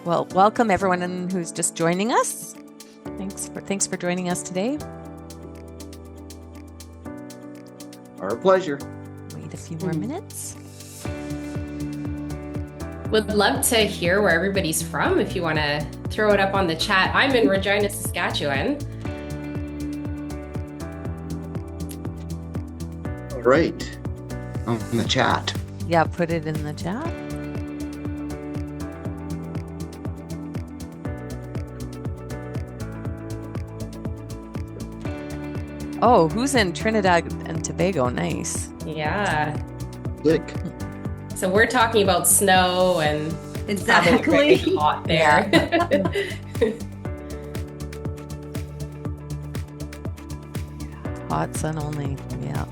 Well, welcome everyone who's just joining us. Thanks for joining us today. Our pleasure. Wait a few more minutes. Would love to hear where everybody's from. If you want to throw it up on the chat. I'm in Regina, Saskatchewan. All right. In the chat. Yeah, put it in the chat. Oh, who's in Trinidad and Tobago? Nice. Yeah. Click. So we're talking about snow and exactly really hot there. Yeah. Hot sun only. Yeah.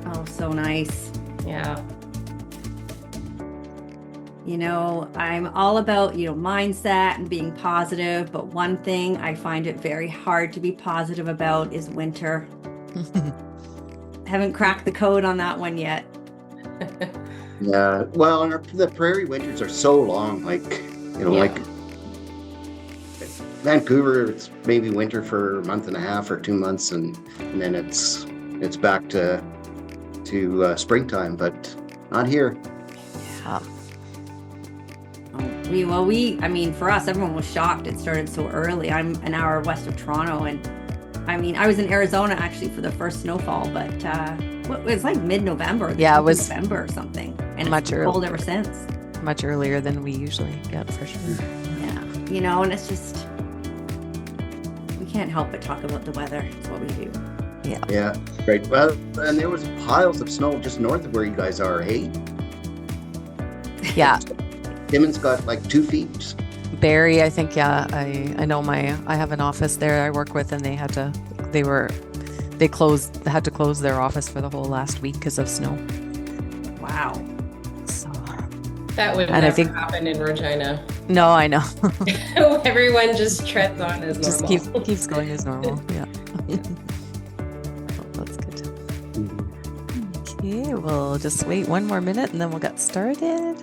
Oh, so nice. Yeah. You know, I'm all about, mindset and being positive, but one thing I find it very hard to be positive about is winter. Haven't cracked the code on that one yet. Yeah. Well, the prairie winters are so long. Like Vancouver, it's maybe winter for a month and a half or 2 months, and then it's back to springtime, but not here. Yeah. For us, everyone was shocked it started so early. I'm an hour west of Toronto, and I was in Arizona actually for the first snowfall, but it was like mid-November. Yeah, it was November or something, and much it's been cold ever since. Much earlier than we usually get, for sure. Yeah, and it's just, we can't help but talk about the weather. It's what we do. Yeah, right. Well, and there was piles of snow just north of where you guys are, hey? Yeah. Timmins got like 2 feet. Barrie, I think, yeah. I know I have an office there I work with, and they had to close their office for the whole last week because of snow. Wow. So that would never happen in Regina. No, I know. Everyone just treads on as normal. Just keeps going as normal. Yeah. That's good. Okay, we'll just wait 1 more minute and then we'll get started.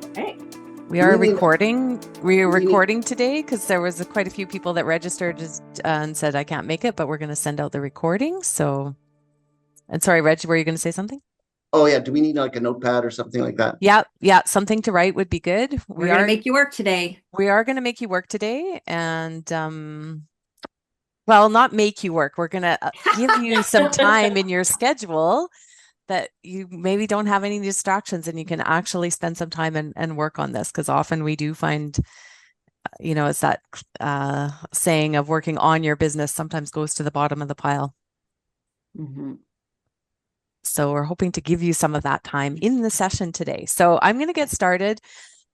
Okay. We are recording. We are recording today because there was quite a few people that registered and said I can't make it, but we're going to send out the recording. So, and sorry, Reg, were you going to say something? Oh yeah. Do we need like a notepad or something like that? Yeah. Something to write would be good. We're going to make you work today. We are going to make you work today, and well, not make you work. We're going to give you some time in your schedule that you maybe don't have any distractions, and you can actually spend some time and work on this, because often we do find, it's that saying of working on your business sometimes goes to the bottom of the pile. Mm-hmm. So we're hoping to give you some of that time in the session today. So I'm going to get started.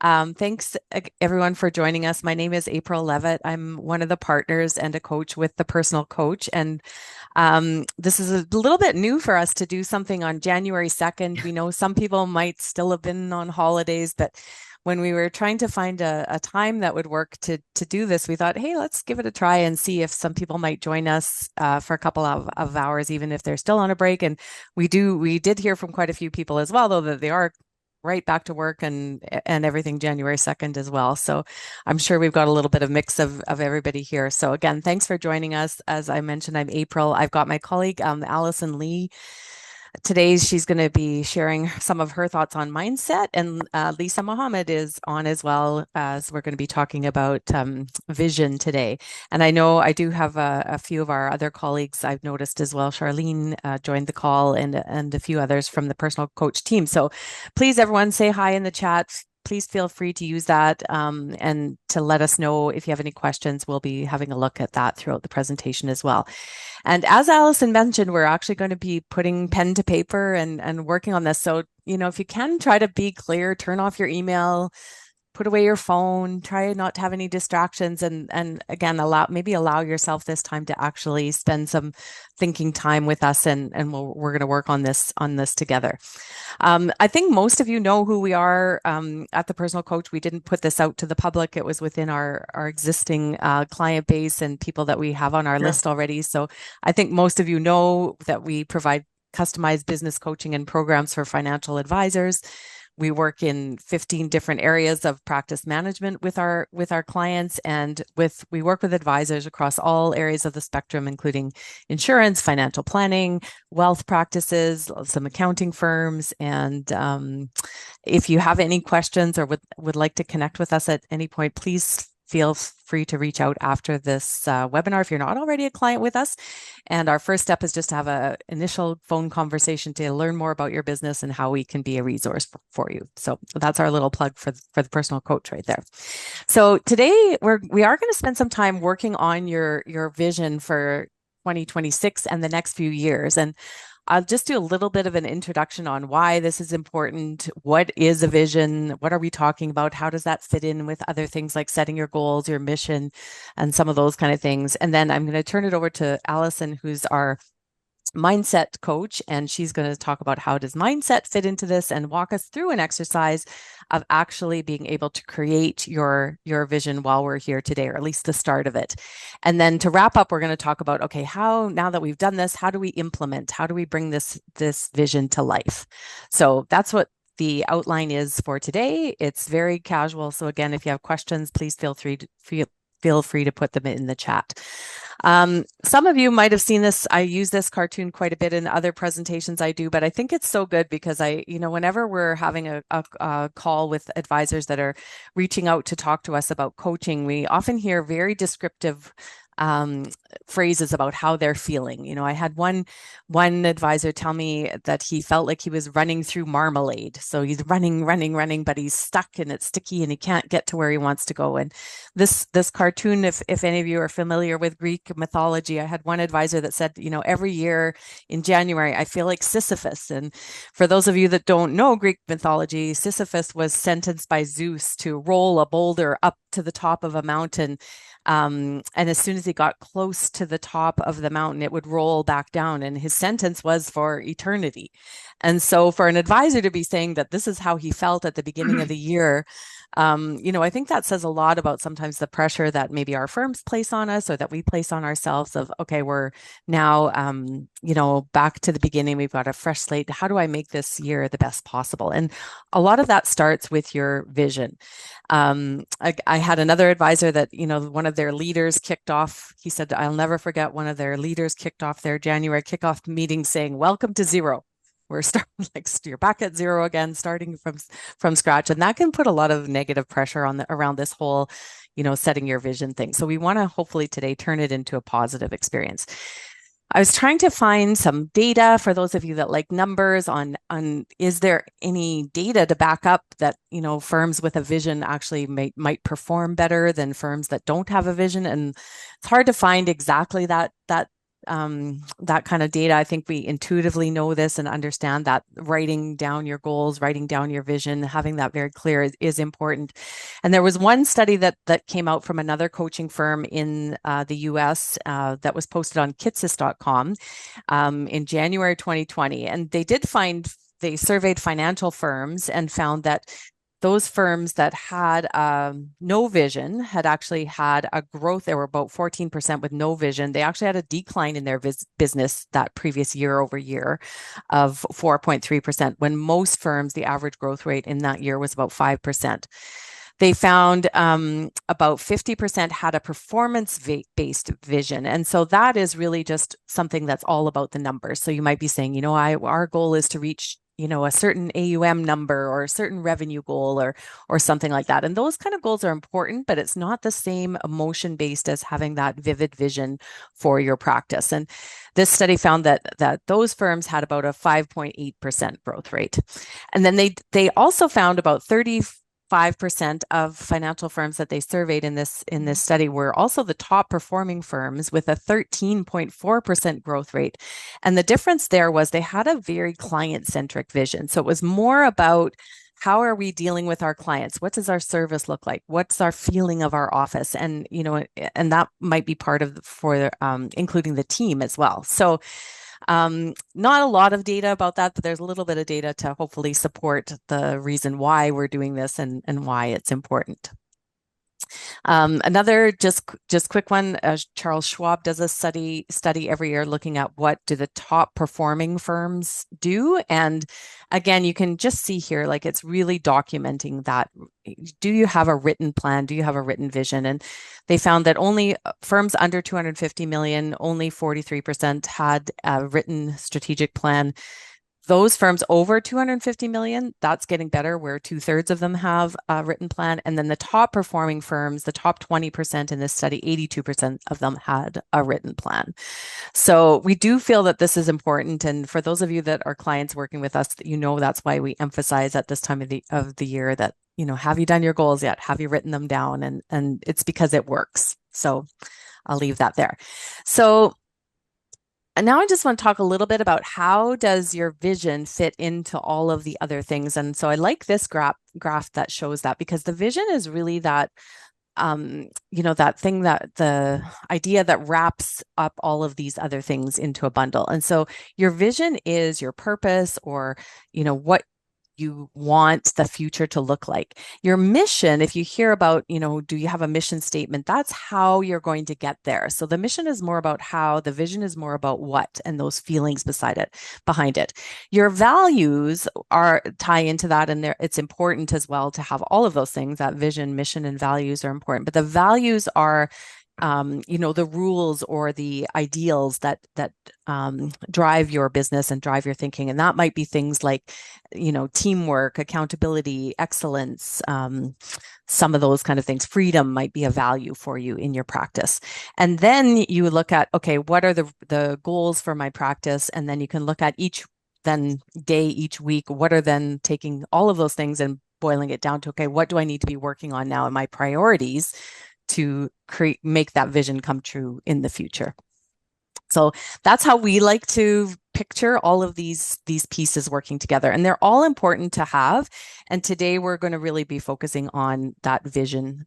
Thanks everyone for joining us. My name is April Levitt. I'm one of the partners and a coach with The Personal Coach. And this is a little bit new for us to do something on January 2nd. We know some people might still have been on holidays, but when we were trying to find a time that would work to do this, we thought, hey, let's give it a try and see if some people might join us for a couple of hours, even if they're still on a break. And we did hear from quite a few people as well, though, that they are right back to work and everything January 2nd as well. So I'm sure we've got a little bit of mix of everybody here. So again, thanks for joining us. As I mentioned, I'm April. I've got my colleague, Allyson Lee. Today, she's going to be sharing some of her thoughts on mindset, and Lisa Mohammed is on as well, as we're going to be talking about vision today. And I know I do have a few of our other colleagues I've noticed as well. Charlene joined the call, and a few others from the Personal Coach team. So please, everyone, say hi in the chat. Please feel free to use that and to let us know if you have any questions. We'll be having a look at that throughout the presentation as well. And as Allyson mentioned, we're actually going to be putting pen to paper and working on this. So, if you can, try to be clear, turn off your email, put away your phone, try not to have any distractions, and again, allow yourself this time to actually spend some thinking time with us, and we're going to work on this together. I think most of you know who we are at the Personal Coach. We didn't put this out to the public. It was within our existing client base and people that we have on our list already. So I think most of you know that we provide customized business coaching and programs for financial advisors. we work in 15 different areas of practice management with our clients, and we work with advisors across all areas of the spectrum, including insurance, financial planning, wealth practices, some accounting firms. And if you have any questions or would like to connect with us at any point, please feel free to reach out after this webinar if you're not already a client with us. And our first step is just to have an initial phone conversation to learn more about your business and how we can be a resource for you. So that's our little plug for the personal coach right there. So today we are going to spend some time working on your vision for 2026 and the next few years. And I'll just do a little bit of an introduction on why this is important. What is a vision? What are we talking about? How does that fit in with other things like setting your goals, your mission, and some of those kind of things? And then I'm going to turn it over to Allyson, who's our mindset coach, and she's going to talk about how does mindset fit into this and walk us through an exercise of actually being able to create your vision while we're here today, or at least the start of it. And then to wrap up, we're going to talk about, okay, how, now that we've done this, how do we implement, how do we bring this vision to life? So that's what the outline is for today. It's very casual. So again, if you have questions, please feel free to put them in the chat. Some of you might have seen this. I use this cartoon quite a bit in other presentations I do, but I think it's so good because whenever we're having a call with advisors that are reaching out to talk to us about coaching, we often hear very descriptive phrases about how they're feeling. I had one advisor tell me that he felt like he was running through marmalade. So he's running, but he's stuck and it's sticky and he can't get to where he wants to go. And this cartoon, if any of you are familiar with Greek mythology, I had one advisor that said, every year in January, I feel like Sisyphus. And for those of you that don't know Greek mythology, Sisyphus was sentenced by Zeus to roll a boulder up to the top of a mountain. And as soon as he got close to the top of the mountain, it would roll back down, and his sentence was for eternity. And so for an advisor to be saying that this is how he felt at the beginning of the year, I think that says a lot about sometimes the pressure that maybe our firms place on us or that we place on ourselves of, okay, we're now, back to the beginning. We've got a fresh slate. How do I make this year the best possible? And a lot of that starts with your vision. I had another advisor that, one of their leaders kicked off. He said, I'll never forget, one of their leaders kicked off their January kickoff meeting saying, "Welcome to zero." We're starting you're back at zero again, starting from scratch. And that can put a lot of negative pressure around this whole, setting your vision thing. So we want to hopefully today turn it into a positive experience. I was trying to find some data for those of you that like numbers on is there any data to back up that, firms with a vision actually might perform better than firms that don't have a vision. And it's hard to find exactly that kind of data. I think we intuitively know this and understand that writing down your goals, writing down your vision, having that very clear is important. And there was one study that came out from another coaching firm in the US that was posted on kitsis.com in January 2020. And they surveyed financial firms and found that those firms that had no vision had actually had a growth. There were about 14% with no vision. They actually had a decline in their business that previous year over year of 4.3%, when most firms, the average growth rate in that year was about 5%. They found about 50% had a performance-based vision. And so that is really just something that's all about the numbers. So you might be saying, our goal is to reach a certain AUM number or a certain revenue goal or something like that. And those kind of goals are important, but it's not the same emotion-based as having that vivid vision for your practice. And this study found that those firms had about a 5.8% growth rate. And then they also found about 35% of financial firms that they surveyed in this study were also the top performing firms with a 13.4% growth rate. And the difference there was they had a very client-centric vision. So it was more about how are we dealing with our clients? What does our service look like? What's our feeling of our office? And, and that might be part of including the team as well. So not a lot of data about that, but there's a little bit of data to hopefully support the reason why we're doing this and why it's important. Another just quick one, Charles Schwab does a study every year looking at what do the top performing firms do. And again, you can just see here, like it's really documenting that. Do you have a written plan? Do you have a written vision? And they found that only firms under 250 million, only 43% had a written strategic plan. Those firms over 250 million, that's getting better, where 2/3 of them have a written plan. And then the top performing firms, the top 20% in this study, 82% of them had a written plan. So we do feel that this is important. And for those of you that are clients working with us, that's why we emphasize at this time of the year that, have you done your goals yet? Have you written them down? And it's because it works. So I'll leave that there. So and now I just want to talk a little bit about how does your vision fit into all of the other things. And so I like this graph that shows that, because the vision is really that, that thing, that the idea that wraps up all of these other things into a bundle. And so your vision is your purpose, or, what you want the future to look like. Your mission, if you hear about, do you have a mission statement? That's how you're going to get there. So the mission is more about how, the vision is more about what, and those feelings behind it. Your values are tie into that, and it's important as well to have all of those things. That vision, mission, and values are important. But the values are the rules or the ideals that drive your business and drive your thinking. And that might be things like, teamwork, accountability, excellence, some of those kind of things. Freedom might be a value for you in your practice. And then you look at, okay, what are the goals for my practice? And then you can look at each day, each week, what are then taking all of those things and boiling it down to, okay, what do I need to be working on now in my priorities to make that vision come true in the future. So that's how we like to picture all of these pieces working together, and they're all important to have. And today we're going to really be focusing on that vision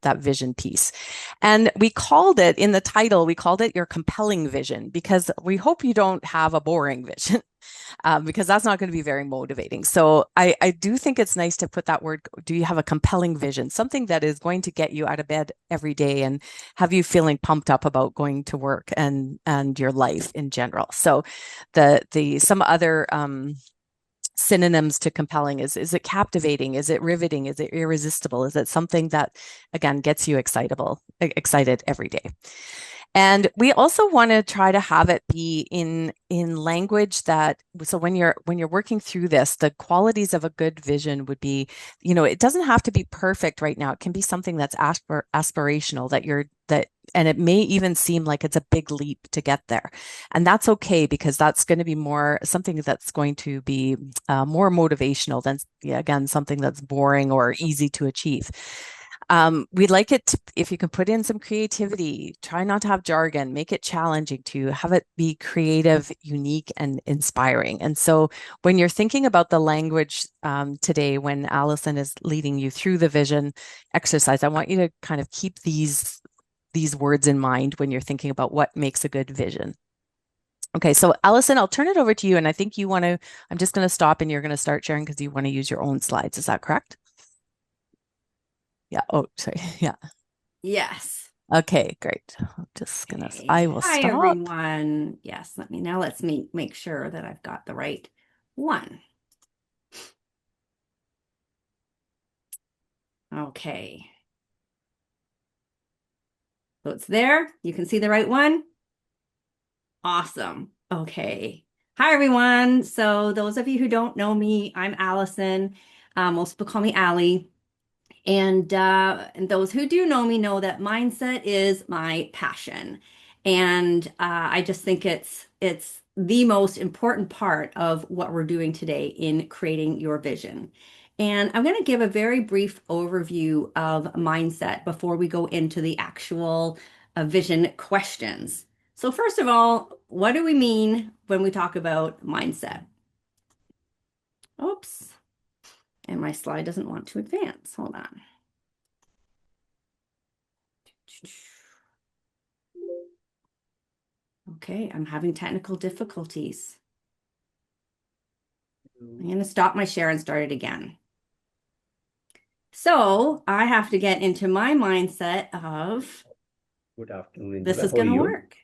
piece. And we called it, in the title, we called it your compelling vision, because we hope you don't have a boring vision. Because that's not going to be very motivating. So I do think it's nice to put that word, do you have a compelling vision, something that is going to get you out of bed every day and have you feeling pumped up about going to work and your life in general. So some other synonyms to compelling is it captivating? Is it riveting? Is it irresistible? Is it something that, again, gets you excited every day? And we also want to try to have it be in language that, so when you're working through this, the qualities of a good vision would be, it doesn't have to be perfect right now. It can be something that's aspirational, and it may even seem like it's a big leap to get there. And that's okay, because that's going to be more something that's going to be more motivational than, again, something that's boring or easy to achieve. We'd like it if you can put in some creativity, try not to have jargon, make it challenging, to have it be creative, unique, and inspiring. And so when you're thinking about the language today, when Allyson is leading you through the vision exercise, I want you to kind of keep these words in mind when you're thinking about what makes a good vision. Okay, so Allyson, I'll turn it over to you. And I think I'm just going to stop and you're going to start sharing because you want to use your own slides. Is that correct? Yeah. Oh, sorry. Yeah. Yes. Okay, great. I'm just gonna, Okay. I will Hi, stop. everyone. Yes, let's make sure that I've got the right one. Okay. So it's there. You can see the right one. Awesome. Okay. Hi, everyone. So those of you who don't know me, I'm Allyson. Most people call me Allie. And those who do know me know that mindset is my passion. And I just think it's the most important part of what we're doing today in creating your vision. And I'm going to give a very brief overview of mindset before we go into the actual vision questions. So first of all, what do we mean when we talk about mindset? Oops. And my slide doesn't want to advance. Hold on. Okay, I'm having technical difficulties. I'm going to stop my share and start it again. So I have to get into my mindset of Good afternoon, this Angela. is How are going to you? work.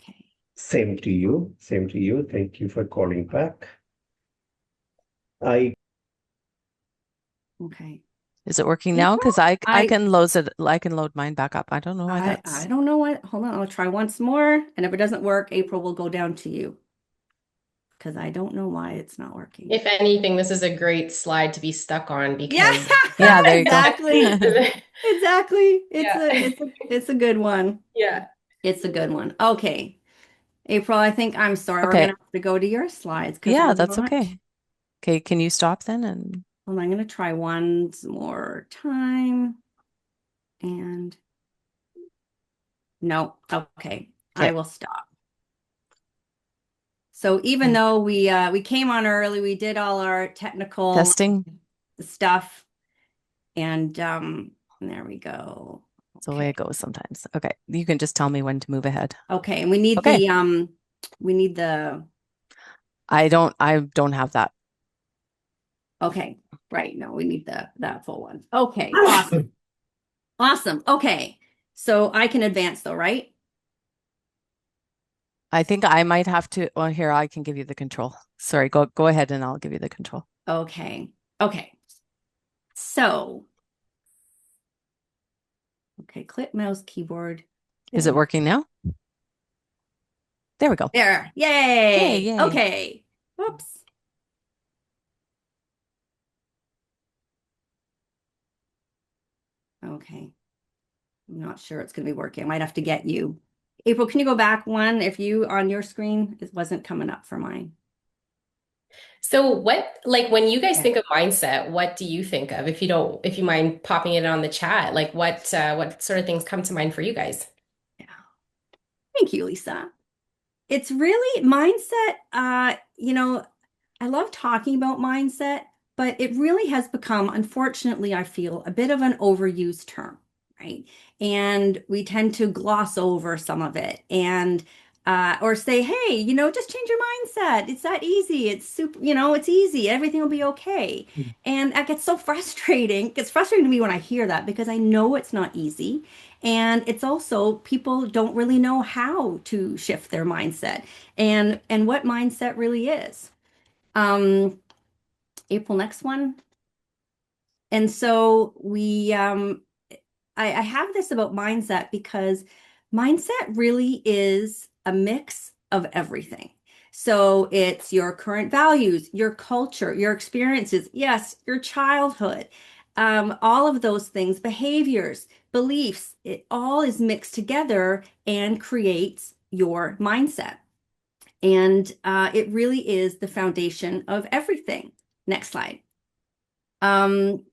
Okay. Same to you. Same to you. Thank you for calling back. I Okay. Is it working now? Because I I can load it. I can load mine back up. I don't know why I that's don't know what. Hold on, I'll try once more. And if it doesn't work, April will go down to you because I don't know why it's not working. If anything, this is a great slide to be stuck on Yeah, because yeah. There you go. exactly. Exactly. yeah. It's a good one. Yeah. It's a good one. Okay. April, I think I'm sorry. We're Okay. gonna have to go to your slides because Yeah, we're that's not. okay. Okay, can you stop then? And Hold on, I'm gonna try one more time. And no, okay. I okay. will stop. So even though we came on early, we did all our technical Testing. stuff, and there we go. That's the way Okay. it goes sometimes. Okay, you can just tell me when to move ahead. Okay, and we need Okay. the I don't have that. okay, right. No, we need that full one. Okay, awesome. Awesome. Okay. So I can advance though, right? I think I might have to. Well, here I can give you the control. Sorry, go ahead and I'll give you the control. Okay. Okay. So, okay, click mouse keyboard. Is it There. working now? There we go. There. Yay, Yay. yay. Okay. Whoops. Okay. I'm not sure it's going to be working. I might have to get you. April, can you go back one if you on your screen it wasn't coming up for mine? So what, like when you guys Yeah. think of mindset, what do you think of? If you mind popping it on the chat, like what sort of things come to mind for you guys? Yeah. Thank you, Lisa. It's really mindset. I love talking about mindset, but it really has become, unfortunately, I feel a bit of an overused term, right? And we tend to gloss over some of it and or say, hey, just change your mindset. It's that easy. It's super, it's easy. Everything will be okay. And that gets so frustrating. It gets frustrating to me when I hear that because I know it's not easy. And it's also people don't really know how to shift their mindset and what mindset really is. Um, April, next one. And so I have this about mindset because mindset really is a mix of everything. So it's your current values, your culture, your experiences, yes, your childhood, all of those things, behaviors, beliefs, it all is mixed together and creates your mindset. And it really is the foundation of everything. Next slide. Um,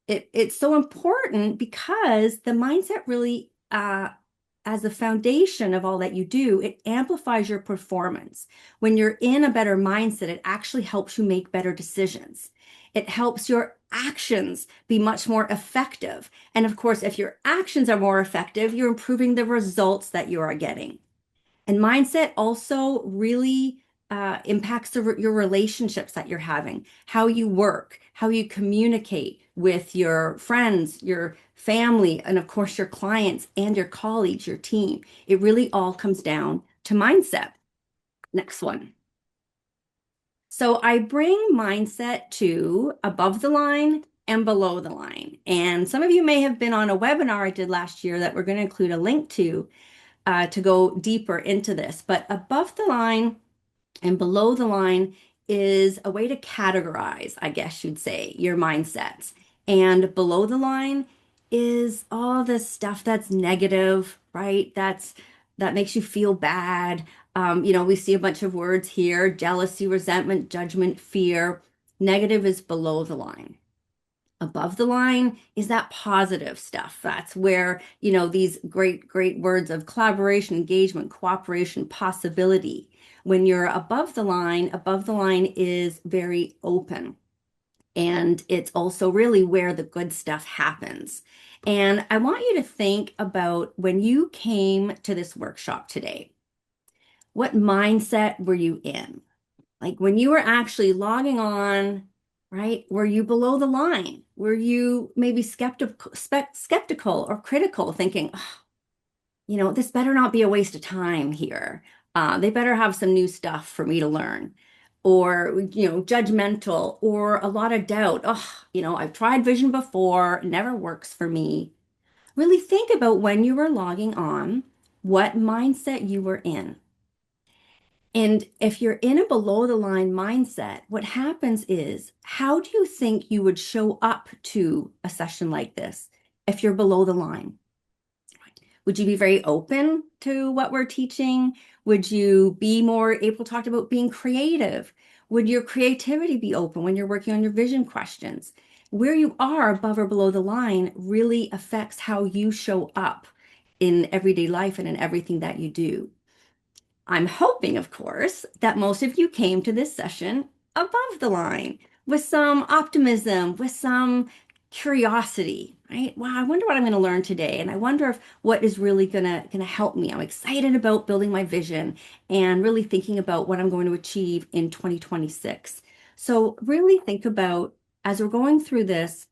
it's so important because the mindset really, as the foundation of all that you do, it amplifies your performance. When you're in a better mindset, it actually helps you make better decisions. It helps your actions be much more effective. And of course, if your actions are more effective, you're improving the results that you are getting. And mindset also really impacts your relationships that you're having, how you work, how you communicate with your friends, your family, and of course, your clients and your colleagues, your team. It really all comes down to mindset. Next one. So I bring mindset to above the line and below the line. And some of you may have been on a webinar I did last year that we're going to include a link to go deeper into this. But above the line and below the line is a way to categorize, I guess you'd say, your mindsets. And below the line is all the stuff that's negative, right? That makes you feel bad. We see a bunch of words here: jealousy, resentment, judgment, fear. Negative is below the line. Above the line is that positive stuff. That's where, these great, great words of collaboration, engagement, cooperation, possibility. When you're above the line is very open. And it's also really where the good stuff happens. And I want you to think about when you came to this workshop today, what mindset were you in? Like when you were actually logging on, right? Were you below the line? Were you maybe skeptical or critical, thinking, "Oh, this better not be a waste of time here. They better have some new stuff for me to learn." Or, judgmental or a lot of doubt. Oh, I've tried vision before, it never works for me. Really think about when you were logging on, what mindset you were in. And if you're in a below the line mindset, what happens is, how do you think you would show up to a session like this if you're below the line? Would you be very open to what we're teaching? Would you be more, April talked about being creative. Would your creativity be open when you're working on your vision questions? Where you are above or below the line really affects how you show up in everyday life and in everything that you do. I'm hoping, of course, that most of you came to this session above the line with some optimism, with some curiosity, right? Wow, I wonder what I'm going to learn today. And I wonder if what is really gonna help me. I'm excited about building my vision and really thinking about what I'm going to achieve in 2026. So really think about, as we're going through this,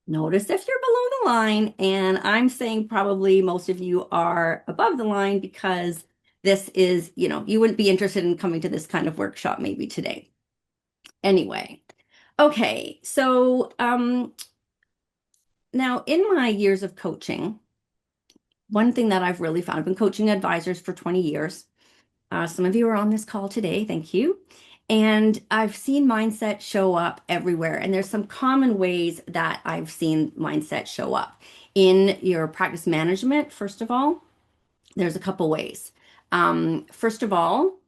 notice if you're below the line. And I'm saying probably most of you are above the line because this is, you wouldn't be interested in coming to this kind of workshop maybe today. Anyway, okay, so now in my years of coaching, one thing that I've really found, I've been coaching advisors for 20 years. Some of you are on this call today, thank you. And I've seen mindset show up everywhere. And there's some common ways that I've seen mindset show up. In your practice management, first of all, there's a couple ways. First of all,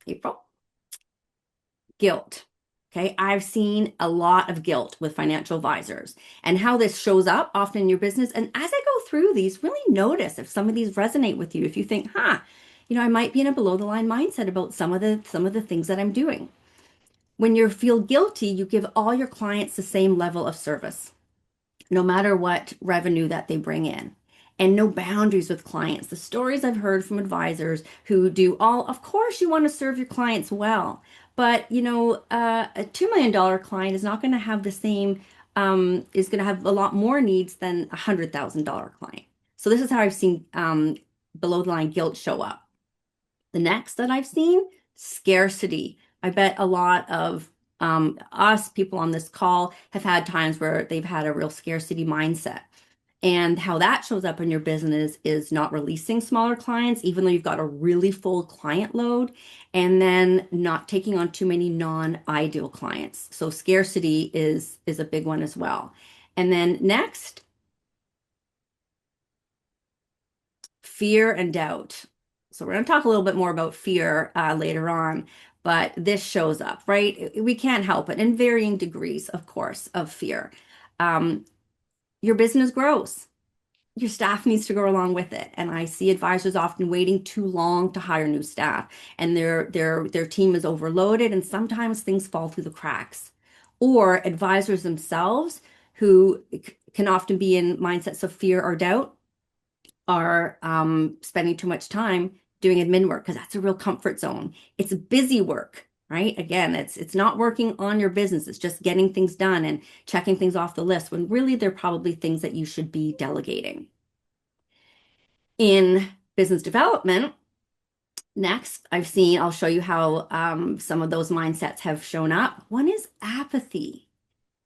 April, guilt. Okay, I've seen a lot of guilt with financial advisors and how this shows up often in your business. And as I go through these, really notice if some of these resonate with you. If you think, I might be in a below the line mindset about some of the things that I'm doing. When you feel guilty, you give all your clients the same level of service, no matter what revenue that they bring in, and no boundaries with clients. The stories I've heard from advisors who do all, of course, you want to serve your clients well, but a $2 million client is not going to have the same, is going to have a lot more needs than a $100,000 client. So this is how I've seen below the line guilt show up. The next that I've seen, scarcity. I bet a lot of us people on this call have had times where they've had a real scarcity mindset. And how that shows up in your business is not releasing smaller clients, even though you've got a really full client load, and then not taking on too many non-ideal clients. So scarcity is a big one as well. And then next, fear and doubt. So we're going to talk a little bit more about fear later on, but this shows up, right? We can't help it in varying degrees, of course, of fear. Your business grows. Your staff needs to go along with it. And I see advisors often waiting too long to hire new staff, and their team is overloaded, and sometimes things fall through the cracks. Or advisors themselves who can often be in mindsets of fear or doubt are spending too much time doing admin work because that's a real comfort zone. It's busy work, right? Again, it's not working on your business. It's just getting things done and checking things off the list when really they're probably things that you should be delegating. In business development, next, I'll show you how some of those mindsets have shown up. One is apathy.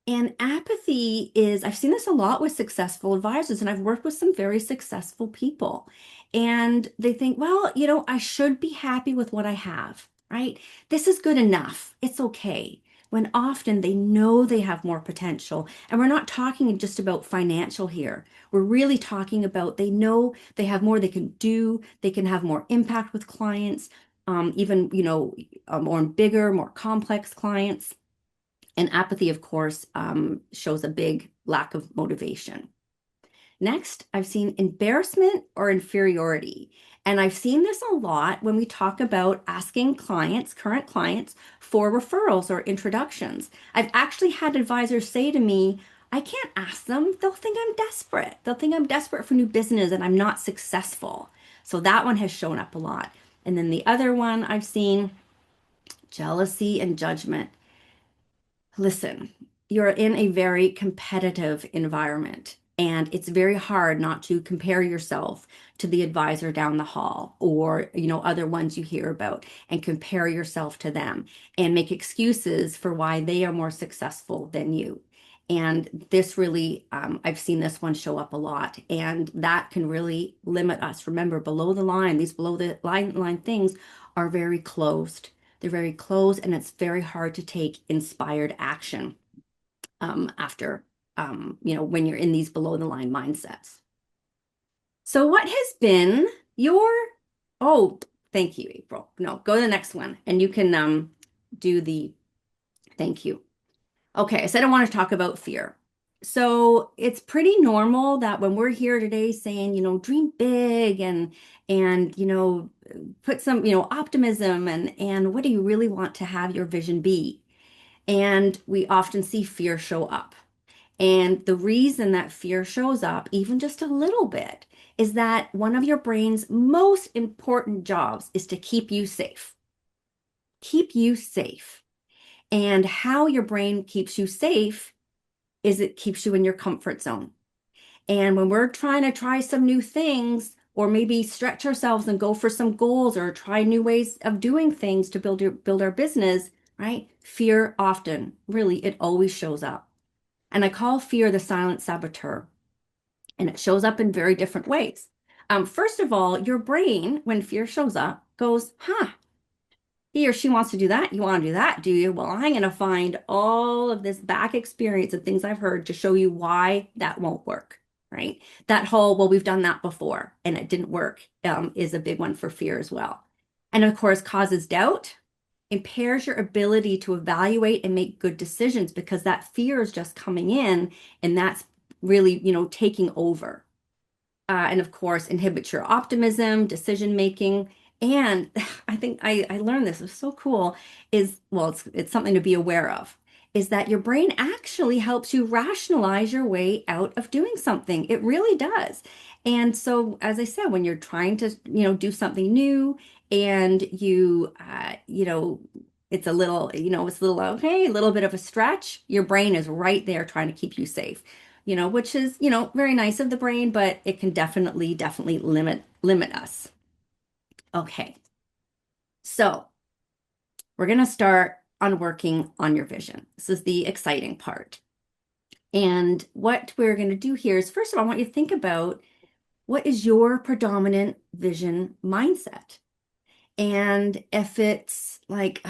And apathy is, I've seen this a lot with successful advisors, and I've worked with some very successful people. And they think, well, I should be happy with what I have, right? This is good enough. It's okay. When often they know they have more potential. And we're not talking just about financial here. We're really talking about they know they have more they can do. They can have more impact with clients, even, more bigger, more complex clients. And apathy, of course, shows a big lack of motivation. Next, I've seen embarrassment or inferiority. And I've seen this a lot when we talk about asking clients, current clients, for referrals or introductions. I've actually had advisors say to me, I can't ask them. They'll think I'm desperate. They'll think I'm desperate for new business and I'm not successful. So that one has shown up a lot. And then the other one I've seen, jealousy and judgment. Listen, you're in a very competitive environment, and it's very hard not to compare yourself to the advisor down the hall or, other ones you hear about and compare yourself to them and make excuses for why they are more successful than you. And this really, I've seen this one show up a lot, and that can really limit us. Remember, below the line, these below the line things are very closed. They're very closed, and it's very hard to take inspired action after, when you're in these below the line mindsets. So, what has been your, oh, thank you, April. No, go to the next one, and you can do the thank you. Okay, I said I want to talk about fear. So it's pretty normal that when we're here today saying, dream big and put some, optimism and what do you really want to have your vision be? And we often see fear show up. And the reason that fear shows up, even just a little bit, is that one of your brain's most important jobs is to keep you safe. Keep you safe. And how your brain keeps you safe is it keeps you in your comfort zone. And when we're trying to try some new things, or maybe stretch ourselves and go for some goals or try new ways of doing things to build our business, right? Fear often, really, it always shows up. And I call fear the silent saboteur. And it shows up in very different ways. First of all, your brain, when fear shows up, goes, huh, he or she wants to do that. You want to do that, do you? Well, I'm going to find all of this back experience and things I've heard to show you why that won't work, right? That whole, well, we've done that before and it didn't work, is a big one for fear as well. And of course, causes doubt, impairs your ability to evaluate and make good decisions because that fear is just coming in and that's really, taking over. And of course, inhibits your optimism, decision making. And I think I learned this, it was so cool, is, well, it's something to be aware of, is that your brain actually helps you rationalize your way out of doing something. It really does. And so, as I said, when you're trying to, do something new and it's a little, it's a little, okay, a little bit of a stretch, your brain is right there trying to keep you safe, which is, very nice of the brain, but it can definitely limit us. Okay. So we're going to start on working on your vision. This is the exciting part. And what we're going to do here is, first of all, I want you to think about what is your predominant vision mindset. And if it's like,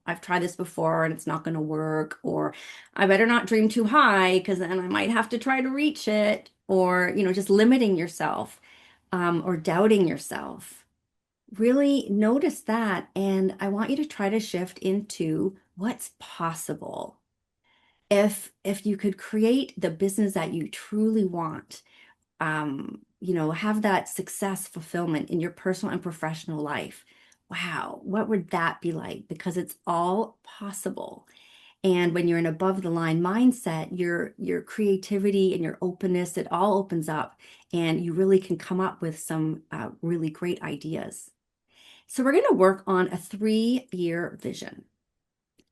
I've tried this before and it's not going to work, or I better not dream too high because then I might have to try to reach it, or, just limiting yourself, or doubting yourself. Really notice that. And I want you to try to shift into what's possible. If you could create the business that you truly want, have that success fulfillment in your personal and professional life. Wow, what would that be like? Because it's all possible. And when you're in above the line mindset, your creativity and your openness, it all opens up and you really can come up with some really great ideas. So we're going to work on a 3-year vision.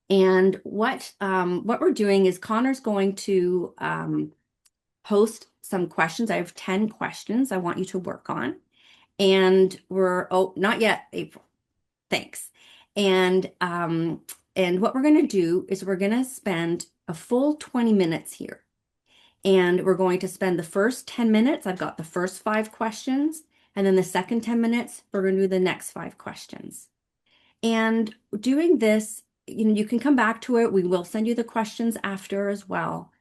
And what we're doing is Connor's going to post some questions. I have 10 questions I want you to work on. And not yet, April. Thanks. And what we're going to do is we're going to spend a full 20 minutes here. And we're going to spend the first 10 minutes. I've got the first 5 questions. And then the second 10 minutes, we're going to do the next 5 questions. And doing this, you can come back to it. We will send you the questions after as well.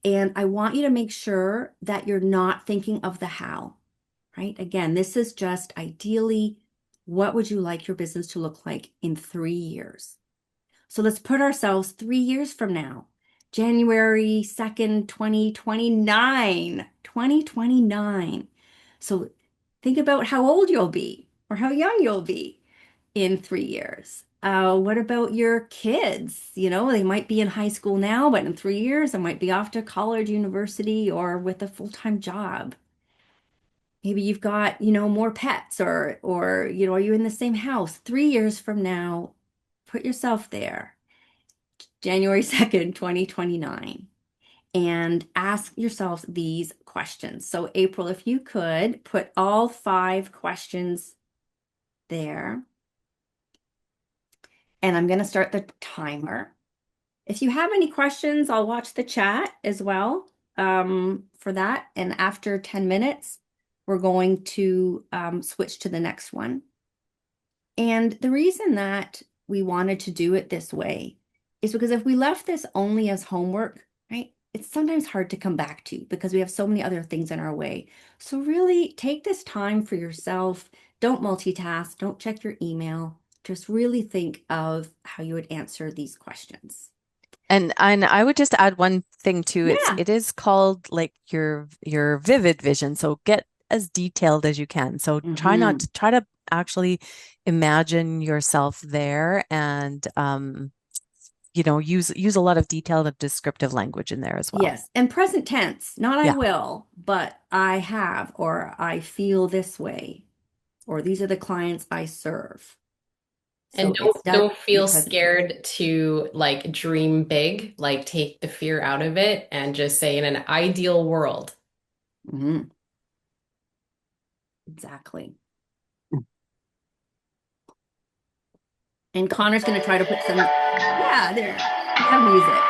And I want you to make sure that you're not thinking of the how, right? Again, this is just ideally, what would you like your business to look like in 3 years? So let's put ourselves 3 years from now, January 2nd, 2029, 2029. So think about how old you'll be or how young you'll be in 3 years. What about your kids? They might be in high school now, but in 3 years, they might be off to college, university, or with a full-time job. Maybe you've got, more pets or, are you in the same house? 3 years from now, put yourself there. January 2nd, 2029, and ask yourselves these questions. So April, if you could put all 5 questions there, and I'm going to start the timer. If you have any questions, I'll watch the chat as well for that. And after 10 minutes, we're going to switch to the next one. And the reason that we wanted to do it this way is because if we left this only as homework, right, it's sometimes hard to come back to because we have so many other things in our way. So really take this time for yourself. Don't multitask. Don't check your email. Just really think of how you would answer these questions. And I would just add one thing too. Yeah. It is called like your vivid vision. So get as detailed as you can. So try to actually imagine yourself there, and use a lot of detailed and descriptive language in there as well. Yes, and present tense, not I will, but I have, or I feel this way, or these are the clients I serve. And So don't feel tense. scared to like dream big, like take the fear out of it and just say in an ideal world. Exactly. And Connor's going to try to put some, yeah, there, we have music.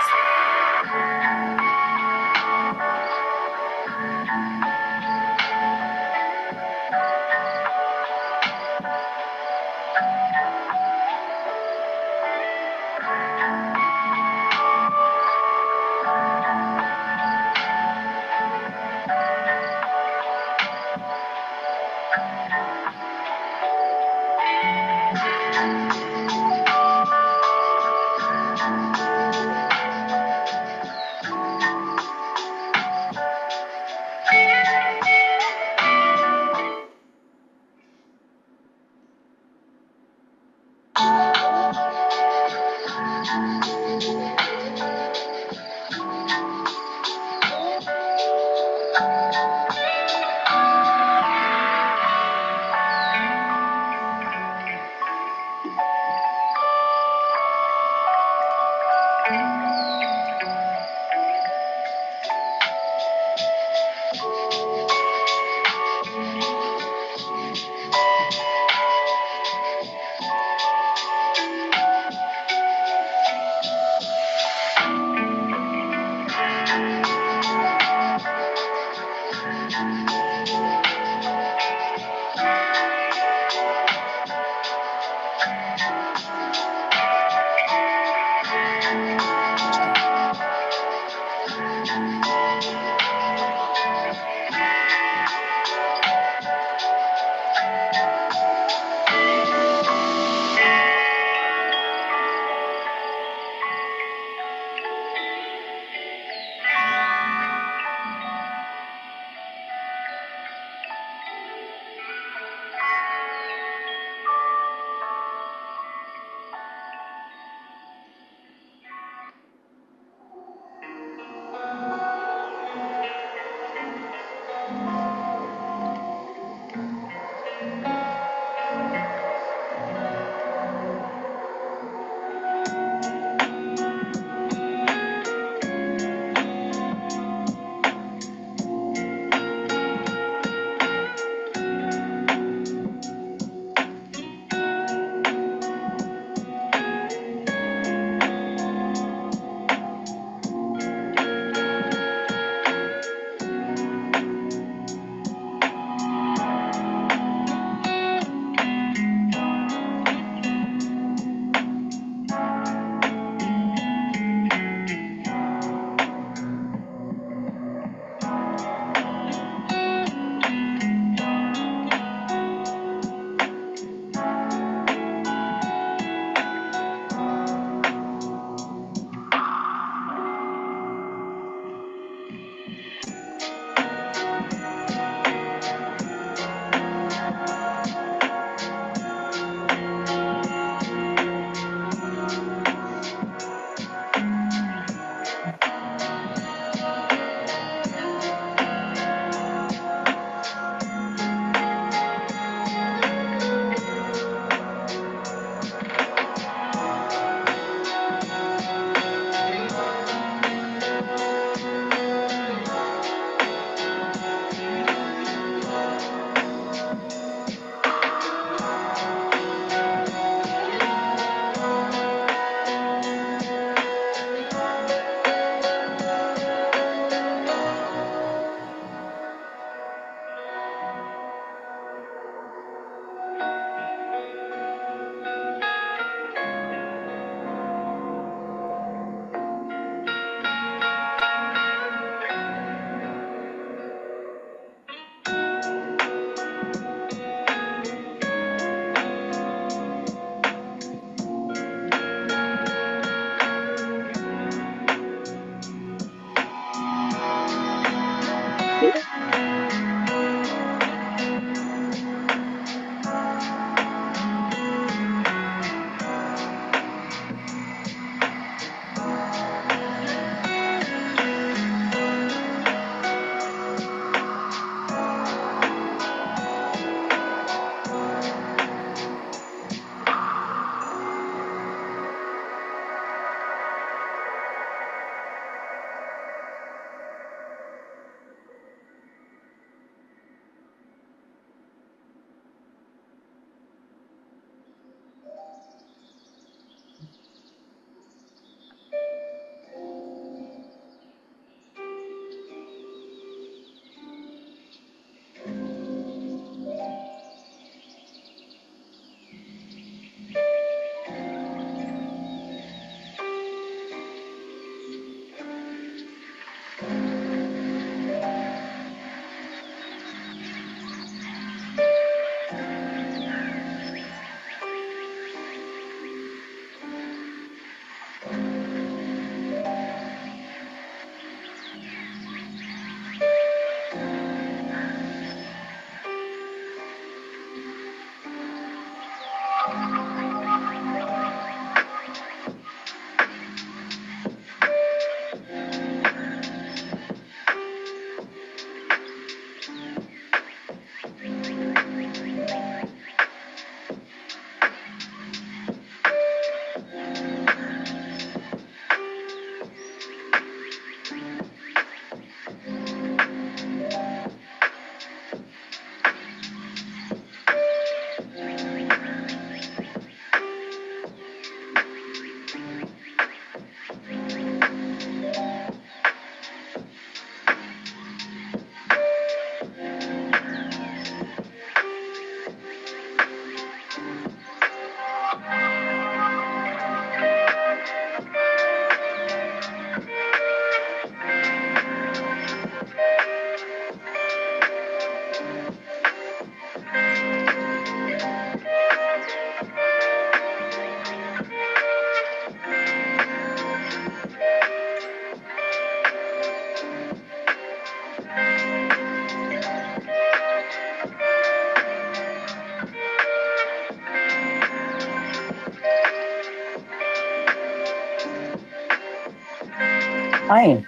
Hi.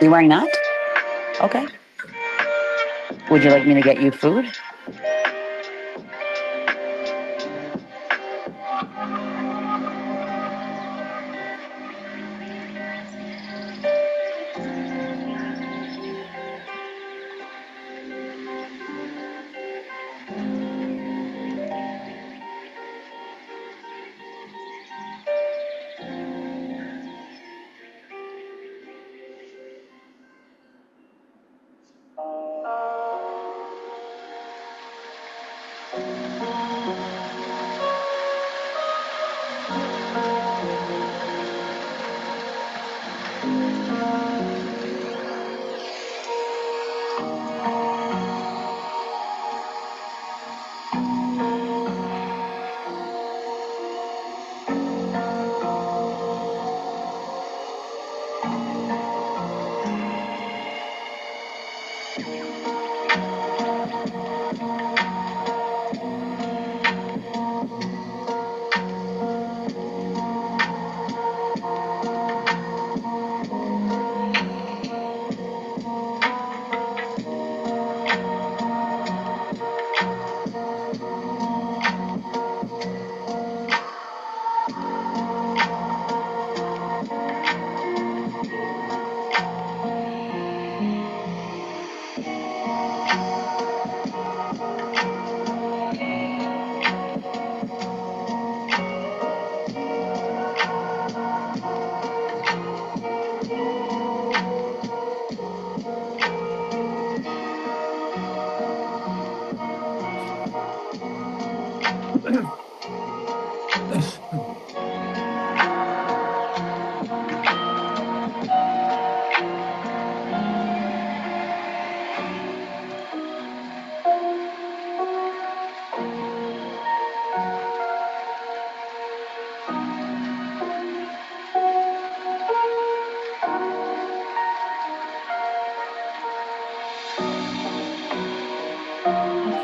You wearing that? Okay. Would you like me to get you food?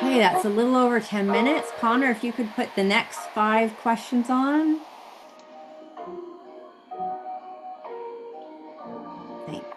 Okay, that's a little over 10 minutes. Connor, if you could put the next 5 questions on. Thanks.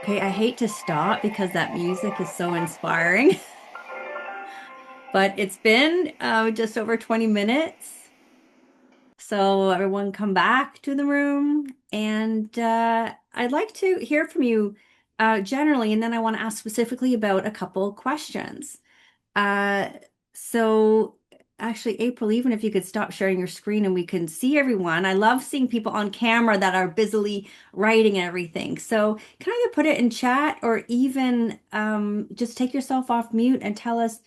Okay, I hate to stop because that music is so inspiring, but it's been just over 20 minutes. So everyone come back to the room, and I'd like to hear from you generally, and then I want to ask specifically about a couple questions. Uh, so actually, April, even if you could stop sharing your screen and we can see everyone. I love seeing people on camera that are busily writing and everything. So can I either put it in chat or even just take yourself off mute and tell us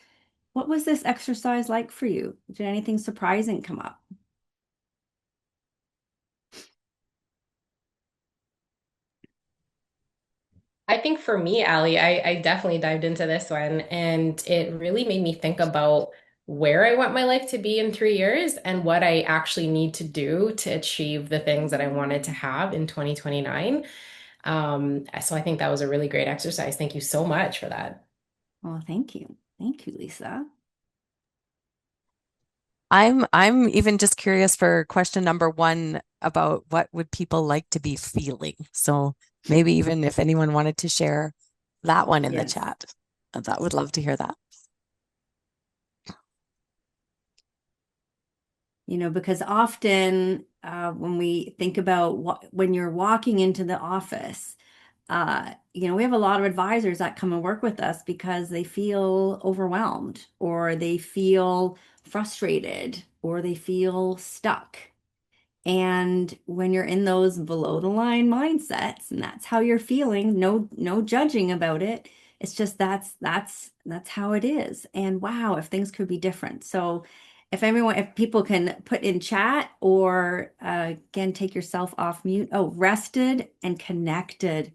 what was this exercise like for you? Did anything surprising come up? I think for me, Allie, I definitely dived into this one and it really made me think about where I want my life to be in 3 years and what I actually need to do to achieve the things that I wanted to have in 2029. So I think that was a really great exercise. Thank you so much for that. Well, thank you. Thank you, Lisa. I'm even just curious for question number one about what would people like to be feeling. So maybe even if anyone wanted to share that one in the Yes. chat, that would love to hear that. Because often when we think about when you're walking into the office, we have a lot of advisors that come and work with us because they feel overwhelmed or they feel frustrated or they feel stuck. And when you're in those below the line mindsets and that's how you're feeling, no judging about it. It's just that's how it is. And wow, if things could be different. So if people can put in chat or again, take yourself off mute. Oh, rested and connected.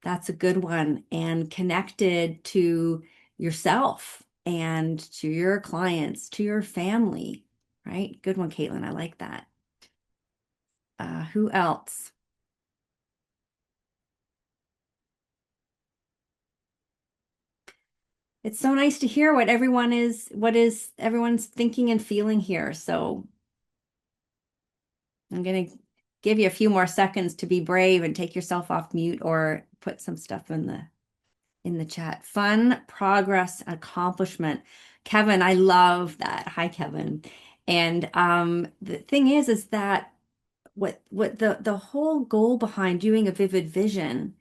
That's a good one. And connected to yourself and to your clients, to your family, right? Good one, Caitlin. I like that. Who else? It's so nice to hear what everyone's thinking and feeling here. So I'm going to give you a few more seconds to be brave and take yourself off mute or put some stuff in the chat. Fun, progress, accomplishment. Kevin, I love that. Hi, Kevin. And the thing is that what the whole goal behind doing a vivid vision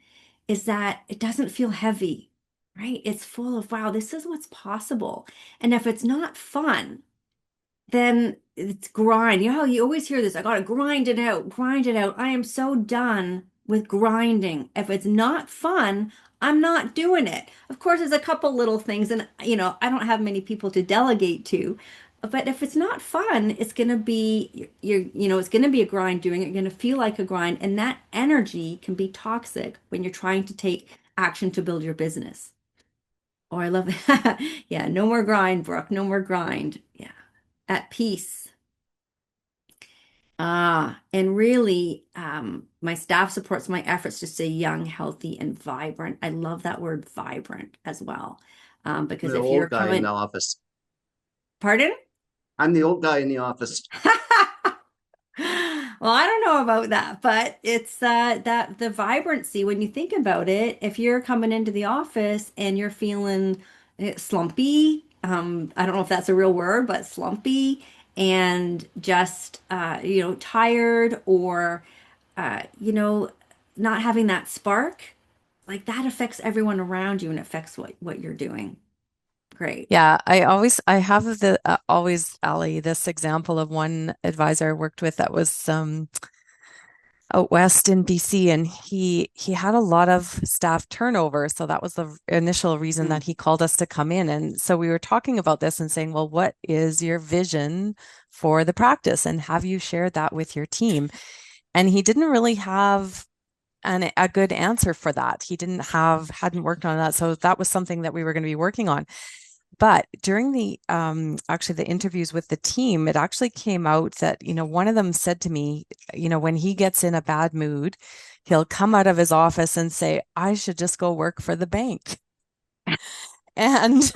is that it doesn't feel heavy, right? It's full of, wow, this is what's possible. And if it's not fun, then it's grind. You know how you always hear this, I gotta grind it out, grind it out. I am so done with grinding. If it's not fun, I'm not doing it. Of course, there's a couple little things, and I don't have many people to delegate to. But if it's not fun, it's gonna be it's gonna be a grind doing it. You're gonna feel like a grind, and that energy can be toxic when you're trying to take action to build your business. Oh, I love that. Yeah, no more grind, Brooke. No more grind. Yeah. At peace. And really, my staff supports my efforts to stay young, healthy, and vibrant. I love that word vibrant as well. Because The if you're old guy in the coming, office. pardon? I'm the old guy in the office. Well, I don't know about that, but it's that the vibrancy when you think about it, if you're coming into the office and you're feeling slumpy, I don't know if that's a real word, but slumpy and just tired or not having that spark, like that affects everyone around you and affects what you're doing. Great. Yeah, I have the always, Allie, this example of one advisor I worked with that was out west in BC, and he had a lot of staff turnover. So that was the initial reason Mm. that he called us to come in. And so we were talking about this and saying, well, what is your vision for the practice? And have you shared that with your team? And he didn't really have a good answer for that. He hadn't worked on that. So that was something that we were going to be working on. But during the actually the interviews with the team, it actually came out that, one of them said to me, when he gets in a bad mood, he'll come out of his office and say, I should just go work for the bank. And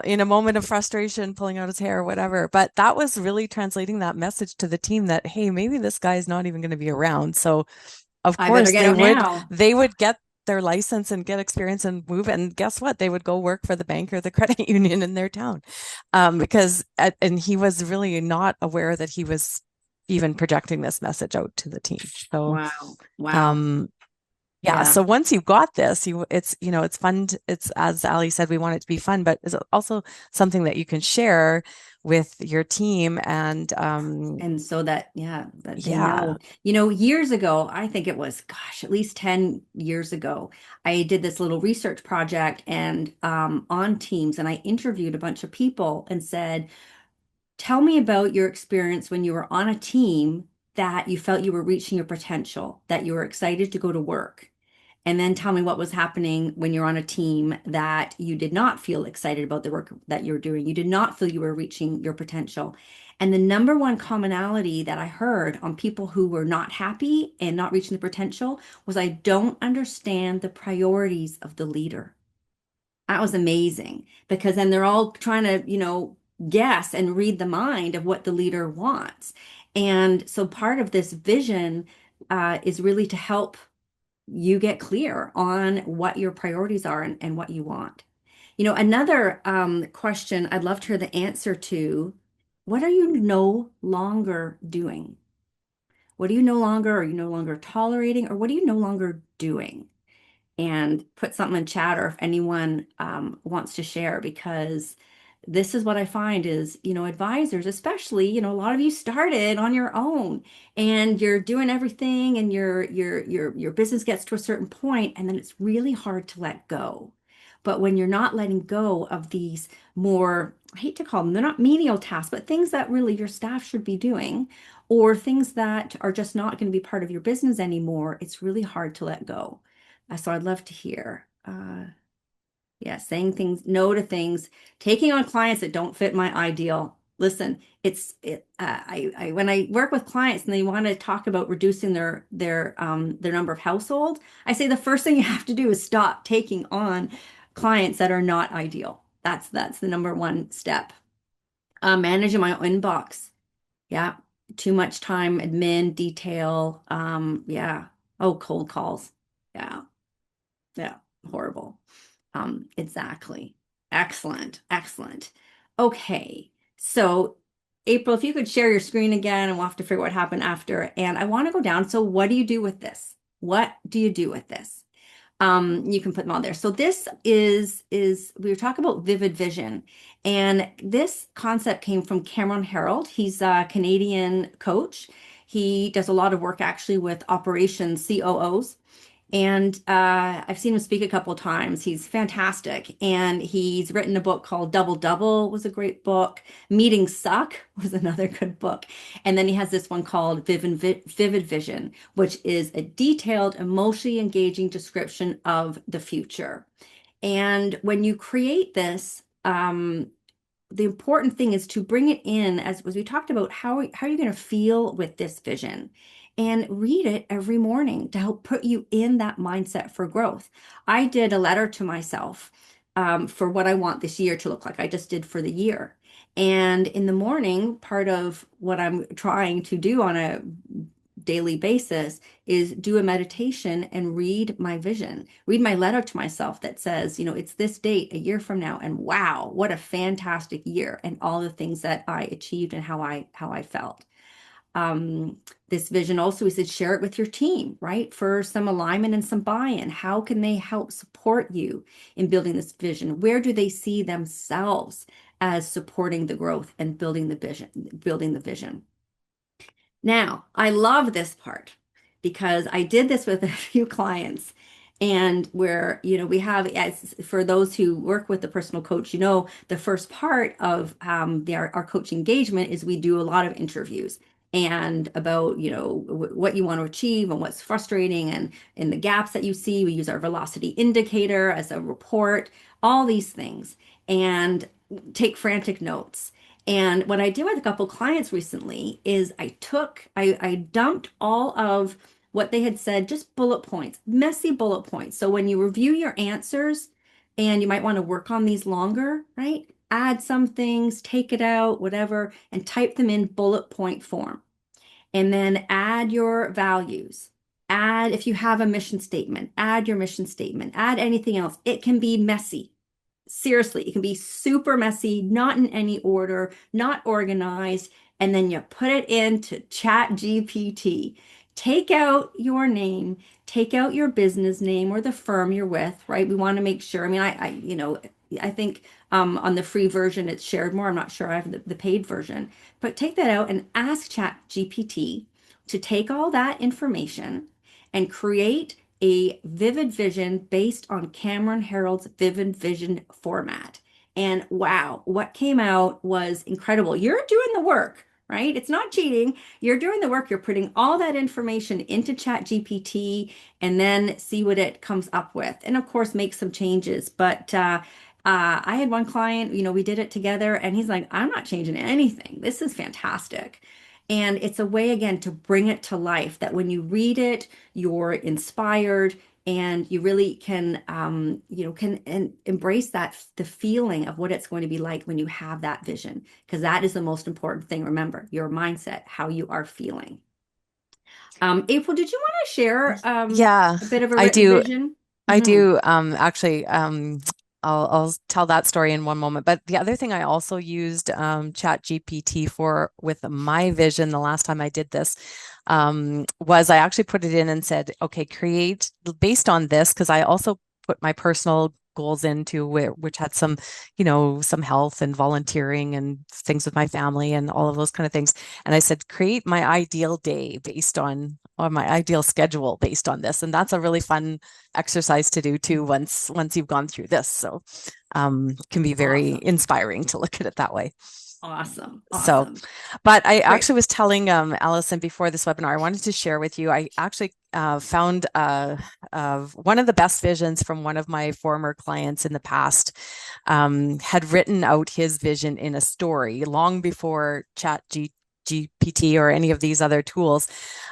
in a moment of frustration, pulling out his hair or whatever. But that was really translating that message to the team that, hey, maybe this guy's not even going to be around. So of I better course get out now. they would get their license and get experience and move. And guess what? They would go work for the bank or the credit union in their town. Because, and he was really not aware that he was even projecting this message out to the team. So, Wow. Wow. um, yeah. Yeah. So once you got this, it's fun. It's, as Ali said, we want it to be fun, but it's also something that you can share with your team And so that, that they yeah. know, you know, years ago, I think it was, gosh, at least 10 years ago, I did this little research project and on Teams, and I interviewed a bunch of people and said, tell me about your experience when you were on a team that you felt you were reaching your potential, that you were excited to go to work. And then tell me what was happening when you're on a team that you did not feel excited about the work that you're doing. You did not feel you were reaching your potential. And the number one commonality that I heard on people who were not happy and not reaching the potential was, I don't understand the priorities of the leader. That was amazing, because then they're all trying to, you know, guess and read the mind of what the leader wants. And so part of this vision is really to help you get clear on what your priorities are and what you want. You know, another question I'd love to hear the answer to: what are you no longer doing? What are you no longer, are you no longer tolerating, or what are you no longer doing? And put something in chat, or if anyone wants to share, because this is what I find is, you know, advisors, especially, you know, a lot of you started on your own and you're doing everything, and your business gets to a certain point, and then it's really hard to let go. But when you're not letting go of these more, I hate to call them, they're not menial tasks, but things that really your staff should be doing, or things that are just not going to be part of your business anymore, it's really hard to let go. So I'd love to hear. Yeah, saying things, no to things, taking on clients that don't fit my ideal. Listen, I when I work with clients and they want to talk about reducing their number of households, I say the first thing you have to do is stop taking on clients that are not ideal. That's the number one step. Managing my inbox. Yeah, too much time, admin, detail. Yeah. Oh, cold calls. Yeah. Yeah, horrible. Exactly. Excellent. Excellent. Okay. So, April, if you could share your screen again, and we'll have to figure out what happened after. And I want to go down. So, what do you do with this? What do you do with this? You can put them on there. So this is we were talking about vivid vision, and this concept came from Cameron Harold. He's a Canadian coach. He does a lot of work actually with operations COOs. And I've seen him speak a couple of times. He's fantastic. And he's written a book called Double Double, was a great book. Meetings Suck was another good book. And then he has this one called Vivid Vision, which is a detailed, emotionally engaging description of the future. And when you create this, the important thing is to bring it in, as we talked about, how are you going to feel with this vision? And read it every morning to help put you in that mindset for growth. I did a letter to myself for what I want this year to look like. I just did for the year. And in the morning, part of what I'm trying to do on a daily basis is do a meditation and read my vision, read my letter to myself that says, you know, it's this date a year from now, and wow, what a fantastic year, and all the things that I achieved and how I felt. This vision also, we said, share it with your team, right? For some alignment and some buy-in. How can they help support you in building this vision? Where do they see themselves as supporting the growth and building the vision? Now, I love this part because I did this with a few clients, and where, you know, we have, as for those who work with the personal coach, you know, the first part of our coach engagement is we do a lot of interviews and about, you know, what you want to achieve and what's frustrating, and in the gaps that you see. We use our velocity indicator as a report, all these things, and take frantic notes. And what I did with a couple clients recently is I dumped all of what they had said, just bullet points, messy bullet points. So when you review your answers, and you might want to work on these longer, right? Add some things, take it out, whatever, and type them in bullet point form. And then add your values, add, if you have a mission statement, add your mission statement, add anything else. It can be messy. Seriously, it can be super messy, not in any order, not organized, and then you put it into Chat GPT. Take out your name, take out your business name or the firm you're with, right? We want to make sure. I mean, I think on the free version it's shared more. I'm not sure I have the paid version, but take that out and ask Chat GPT to take all that information and create a vivid vision based on Cameron Herold's vivid vision format. And wow, what came out was incredible. You're doing the work, right? It's not cheating. You're doing the work. You're putting all that information into Chat GPT and then see what it comes up with. And of course, make some changes. But I had one client, we did it together, and he's like, I'm not changing anything. This is fantastic. And it's a way, again, to bring it to life that when you read it, you're inspired and you really can, embrace the feeling of what it's going to be like when you have that vision, because that is the most important thing. Remember, your mindset, how you are feeling. April, did you want to share Yeah, a bit of a I written do. vision? I Mhm. do. Actually, I'll tell that story in one moment. But the other thing I also used Chat GPT for with my vision the last time I did this was I actually put it in and said, okay, create based on this, because I also put my personal goals into which had some, some health and volunteering and things with my family and all of those kind of things. And I said, create my ideal day based on my ideal schedule based on this. And that's a really fun exercise to do too once you've gone through this. So can be very Awesome. inspiring to look at it that way. Awesome. So, Awesome. but I Great. actually was telling Allyson before this webinar, I wanted to share with you. I actually found one of the best visions from one of my former clients in the past. Had written out his vision in a story long before GPT or any of these other tools.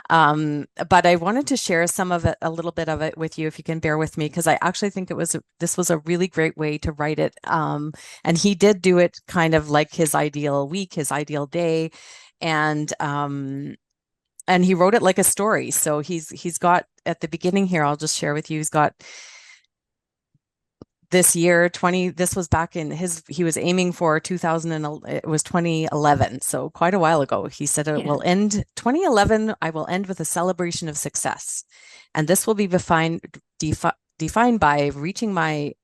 But I wanted to share some of it, a little bit of it with you, if you can bear with me, because I actually think this was a really great way to write it. And he did do it kind of like his ideal week, his ideal day, and he wrote it like a story. So he's got at the beginning here, I'll just share with you, he's got this year 20 this was back in he was aiming for 2000 and it was 2011, so quite a while ago. He said it Yeah. will end 2011. I will end with a celebration of success, and this will be defined by reaching my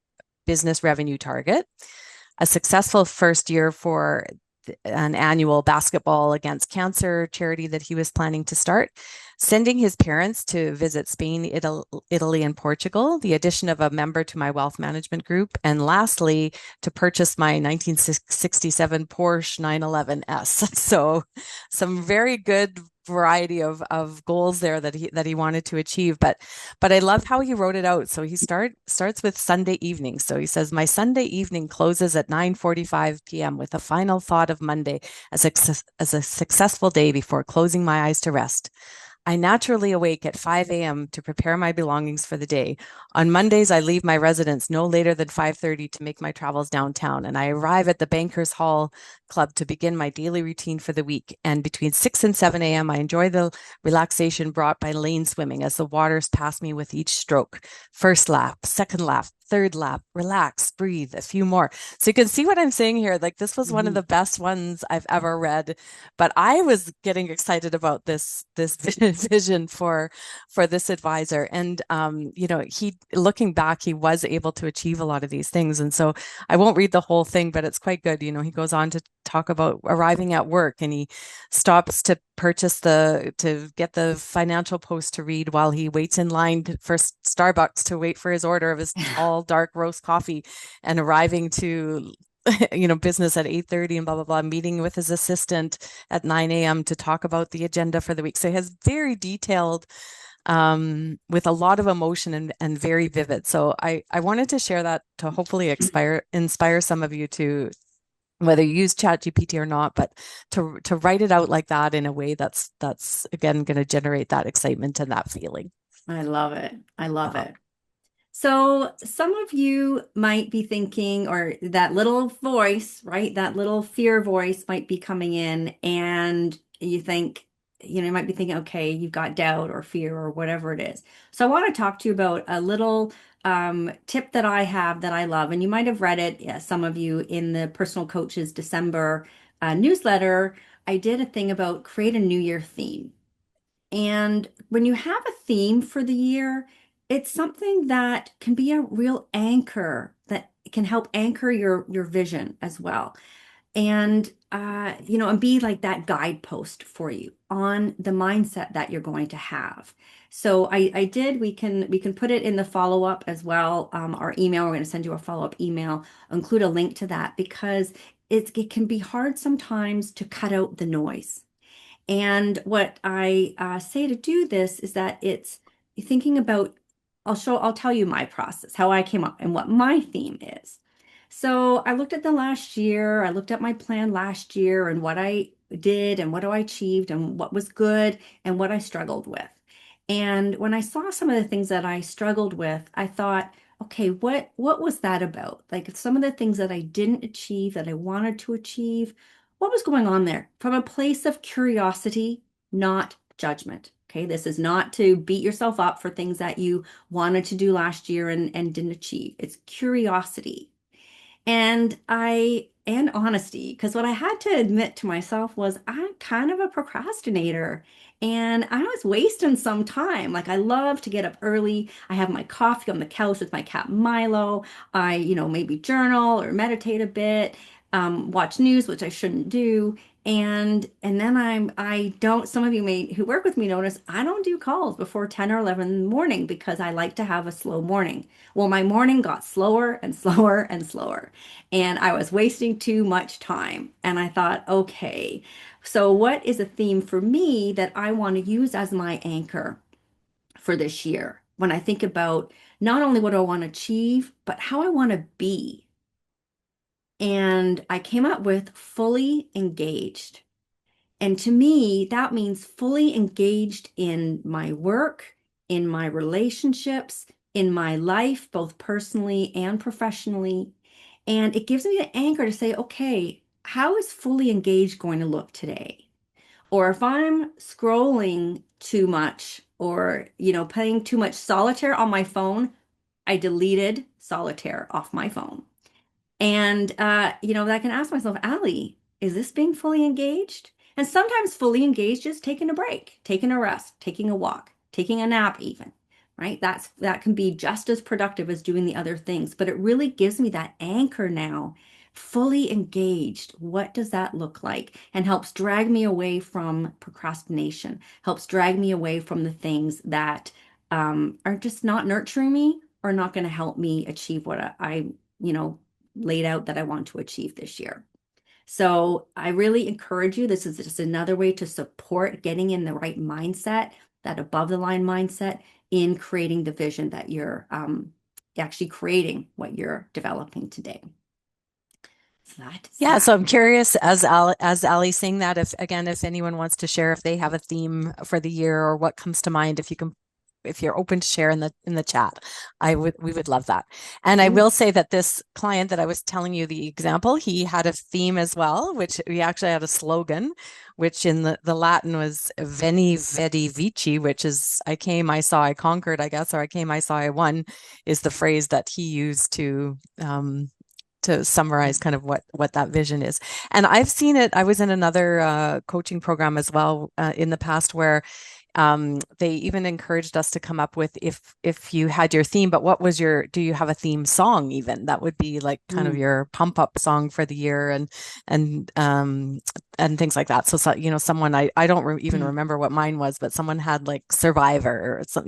business revenue target, a successful first year for an annual basketball against cancer charity that he was planning to start, sending his parents to visit Spain, Italy, and Portugal, the addition of a member to my wealth management group, and lastly, to purchase my 1967 Porsche 911S. So some very good variety of goals there that he wanted to achieve, but I love how he wrote it out. So he starts with Sunday evening. So he says, my Sunday evening closes at 9:45 p.m. with a final thought of Monday as a successful day before closing my eyes to rest. I naturally awake at 5 a.m. to prepare my belongings for the day. On Mondays, I leave my residence no later than 5:30 to make my travels downtown, and I arrive at the Bankers Hall Club to begin my daily routine for the week. And between 6 and 7 a.m., I enjoy the relaxation brought by lane swimming as the waters pass me with each stroke. First lap, second lap, third lap, relax, breathe, a few more. So you can see what I'm saying here. Like this was one of the best ones I've ever read, but I was getting excited about this vision for this advisor. And he, looking back, he was able to achieve a lot of these things. And so I won't read the whole thing, but it's quite good. He goes on to talk about arriving at work, and he stops to get the Financial Post to read while he waits in line for Starbucks to wait for his order of his tall dark roast coffee, and arriving to business at 8:30 and blah blah blah, meeting with his assistant at 9 a.m. to talk about the agenda for the week. So he has very detailed, with a lot of emotion and very vivid. So I wanted to share that to hopefully inspire some of you to, whether you use ChatGPT or not, but to write it out like that in a way that's again going to generate that excitement and that feeling. I love it. I love it. So some of you might be thinking, or that little voice, right? That little fear voice might be coming in, and you think, you might be thinking, okay, you've got doubt or fear or whatever it is. So I want to talk to you about a little tip that I have that I love. And you might have read it, yeah, some of you, in the Personal Coaches December newsletter. I did a thing about create a New Year theme. And when you have a theme for the year, it's something that can be a real anchor that can help anchor your vision as well. And and be like that guidepost for you on the mindset that you're going to have. So I did, we can put it in the follow-up as well. Our email, we're going to send you a follow-up email, include a link to that, because it can be hard sometimes to cut out the noise. And what I say to do this is that it's thinking about, I'll tell you my process, how I came up and what my theme is. So I looked at the last year, I looked at my plan last year and what I did and what I achieved and what was good and what I struggled with. And when I saw some of the things that I struggled with, I thought, okay, what was that about? Like some of the things that I didn't achieve that I wanted to achieve, what was going on there? From a place of curiosity, not judgment. Okay, this is not to beat yourself up for things that you wanted to do last year and didn't achieve. It's curiosity. And honesty, because what I had to admit to myself was I'm kind of a procrastinator and I was wasting some time. Like I love to get up early. I have my coffee on the couch with my cat Milo. I, maybe journal or meditate a bit, watch news, which I shouldn't do. And then I don't, some of you who work with me notice I don't do calls before 10 or 11 in the morning because I like to have a slow morning. Well, my morning got slower and slower and slower, and I was wasting too much time. And I thought, okay, so what is a theme for me that I want to use as my anchor for this year? When I think about not only what I want to achieve, but how I want to be. And I came up with fully engaged. And to me, that means fully engaged in my work, in my relationships, in my life, both personally and professionally. And it gives me the anchor to say, okay, how is fully engaged going to look today? Or if I'm scrolling too much or, playing too much solitaire on my phone, I deleted solitaire off my phone. And, I can ask myself, Allie, is this being fully engaged? And sometimes fully engaged is taking a break, taking a rest, taking a walk, taking a nap even, right? That can be just as productive as doing the other things, but it really gives me that anchor now, fully engaged. What does that look like? And helps drag me away from procrastination, helps drag me away from the things that are just not nurturing me or not going to help me achieve what you know, laid out that I want to achieve this year. So I really encourage you. This is just another way to support getting in the right mindset, that above the line mindset, in creating the vision that you're actually creating what you're developing today. So Yeah, so I'm curious, as Ally's saying that, if anyone wants to share if they have a theme for the year or what comes to mind, if you're open to share in the chat, we would love that. And I will say that this client that I was telling you the example, he had a theme as well, which we actually had a slogan, which in the Latin was Veni Vidi Vici, which is I came, I saw, I conquered, I guess, or I came, I saw, I won, is the phrase that he used to summarize kind of what that vision is. And I've seen it. I was in another coaching program as well in the past where they even encouraged us to come up with if you had your theme, but what was do you have a theme song even? That would be like kind of your pump up song for the year and things like that. So someone I don't even remember what mine was, but someone had like Survivor or some,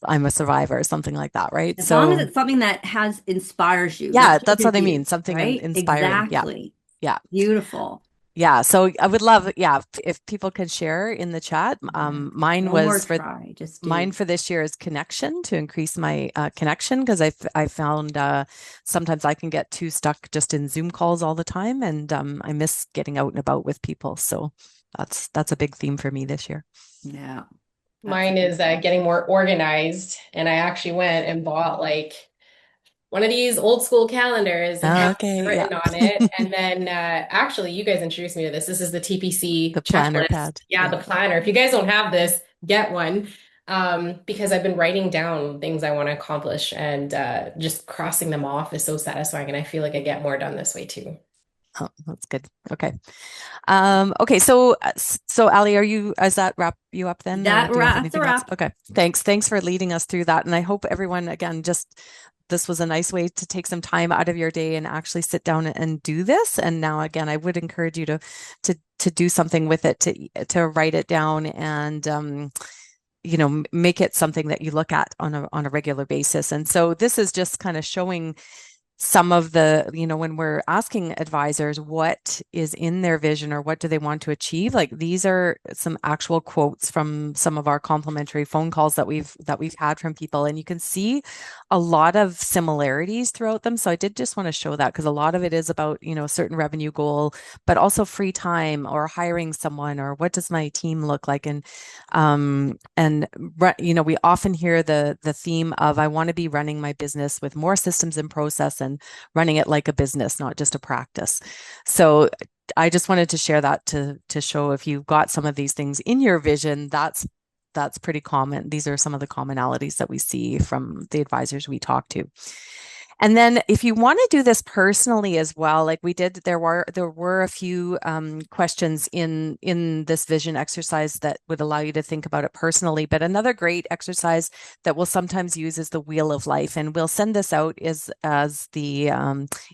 I'm a survivor, something like that, right? As long as it's something that inspires you. Yeah, that's what I mean. Something right? inspiring. Exactly. Yeah. Beautiful. Yeah. So I would love, if people could share in the chat. Mine for this year is connection, to increase my connection, because I found sometimes I can get too stuck just in Zoom calls all the time, and I miss getting out and about with people. So that's a big theme for me this year. Yeah. Mine is getting more organized. And I actually went and bought like one of these old school calendars and have Okay, yeah. written on it. And then actually, you guys introduced me to this. This is the TPC The planner checklist. pad. Yeah, Yeah. the planner. If you guys don't have this, get one. Because I've been writing down things I want to accomplish and just crossing them off is so satisfying. And I feel like I get more done this way too. Oh, that's good. Okay. Okay. So Ali, does that wrap you up then, or do you have That's a anything else? wrap. Okay. Thanks. Thanks for leading us through that. And I hope everyone, again, just this was a nice way to take some time out of your day and actually sit down and do this. And now, again, I would encourage you to do something with it, to write it down and make it something that you look at on a regular basis. And so this is just kind of showing some of the, when we're asking advisors what is in their vision or what do they want to achieve, like these are some actual quotes from some of our complimentary phone calls that we've had from people, and you can see a lot of similarities throughout them. So I did just want to show that because a lot of it is about, a certain revenue goal, but also free time or hiring someone or what does my team look like. We often hear the theme of I want to be running my business with more systems and process and running it like a business, not just a practice. So I just wanted to share that to show if you've got some of these things in your vision, that's pretty common. These are some of the commonalities that we see from the advisors we talk to. And then if you want to do this personally as well, like we did, there were a few questions in this vision exercise that would allow you to think about it personally. But another great exercise that we'll sometimes use is the wheel of life, and we'll send this out as the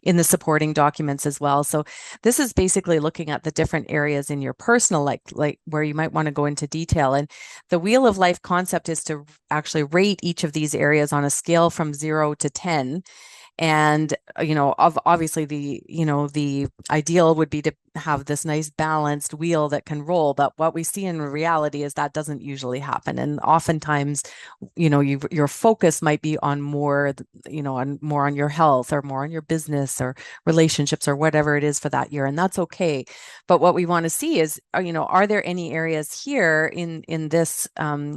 in the supporting documents as well. So this is basically looking at the different areas in your personal, like where you might want to go into detail. And the wheel of life concept is to actually rate each of these areas on a scale from 0 to 10. And obviously the ideal would be to have this nice balanced wheel that can roll, but what we see in reality is that doesn't usually happen. And oftentimes your focus might be on more on your health or more on your business or relationships or whatever it is for that year, and that's okay. But what we want to see is are there any areas here in this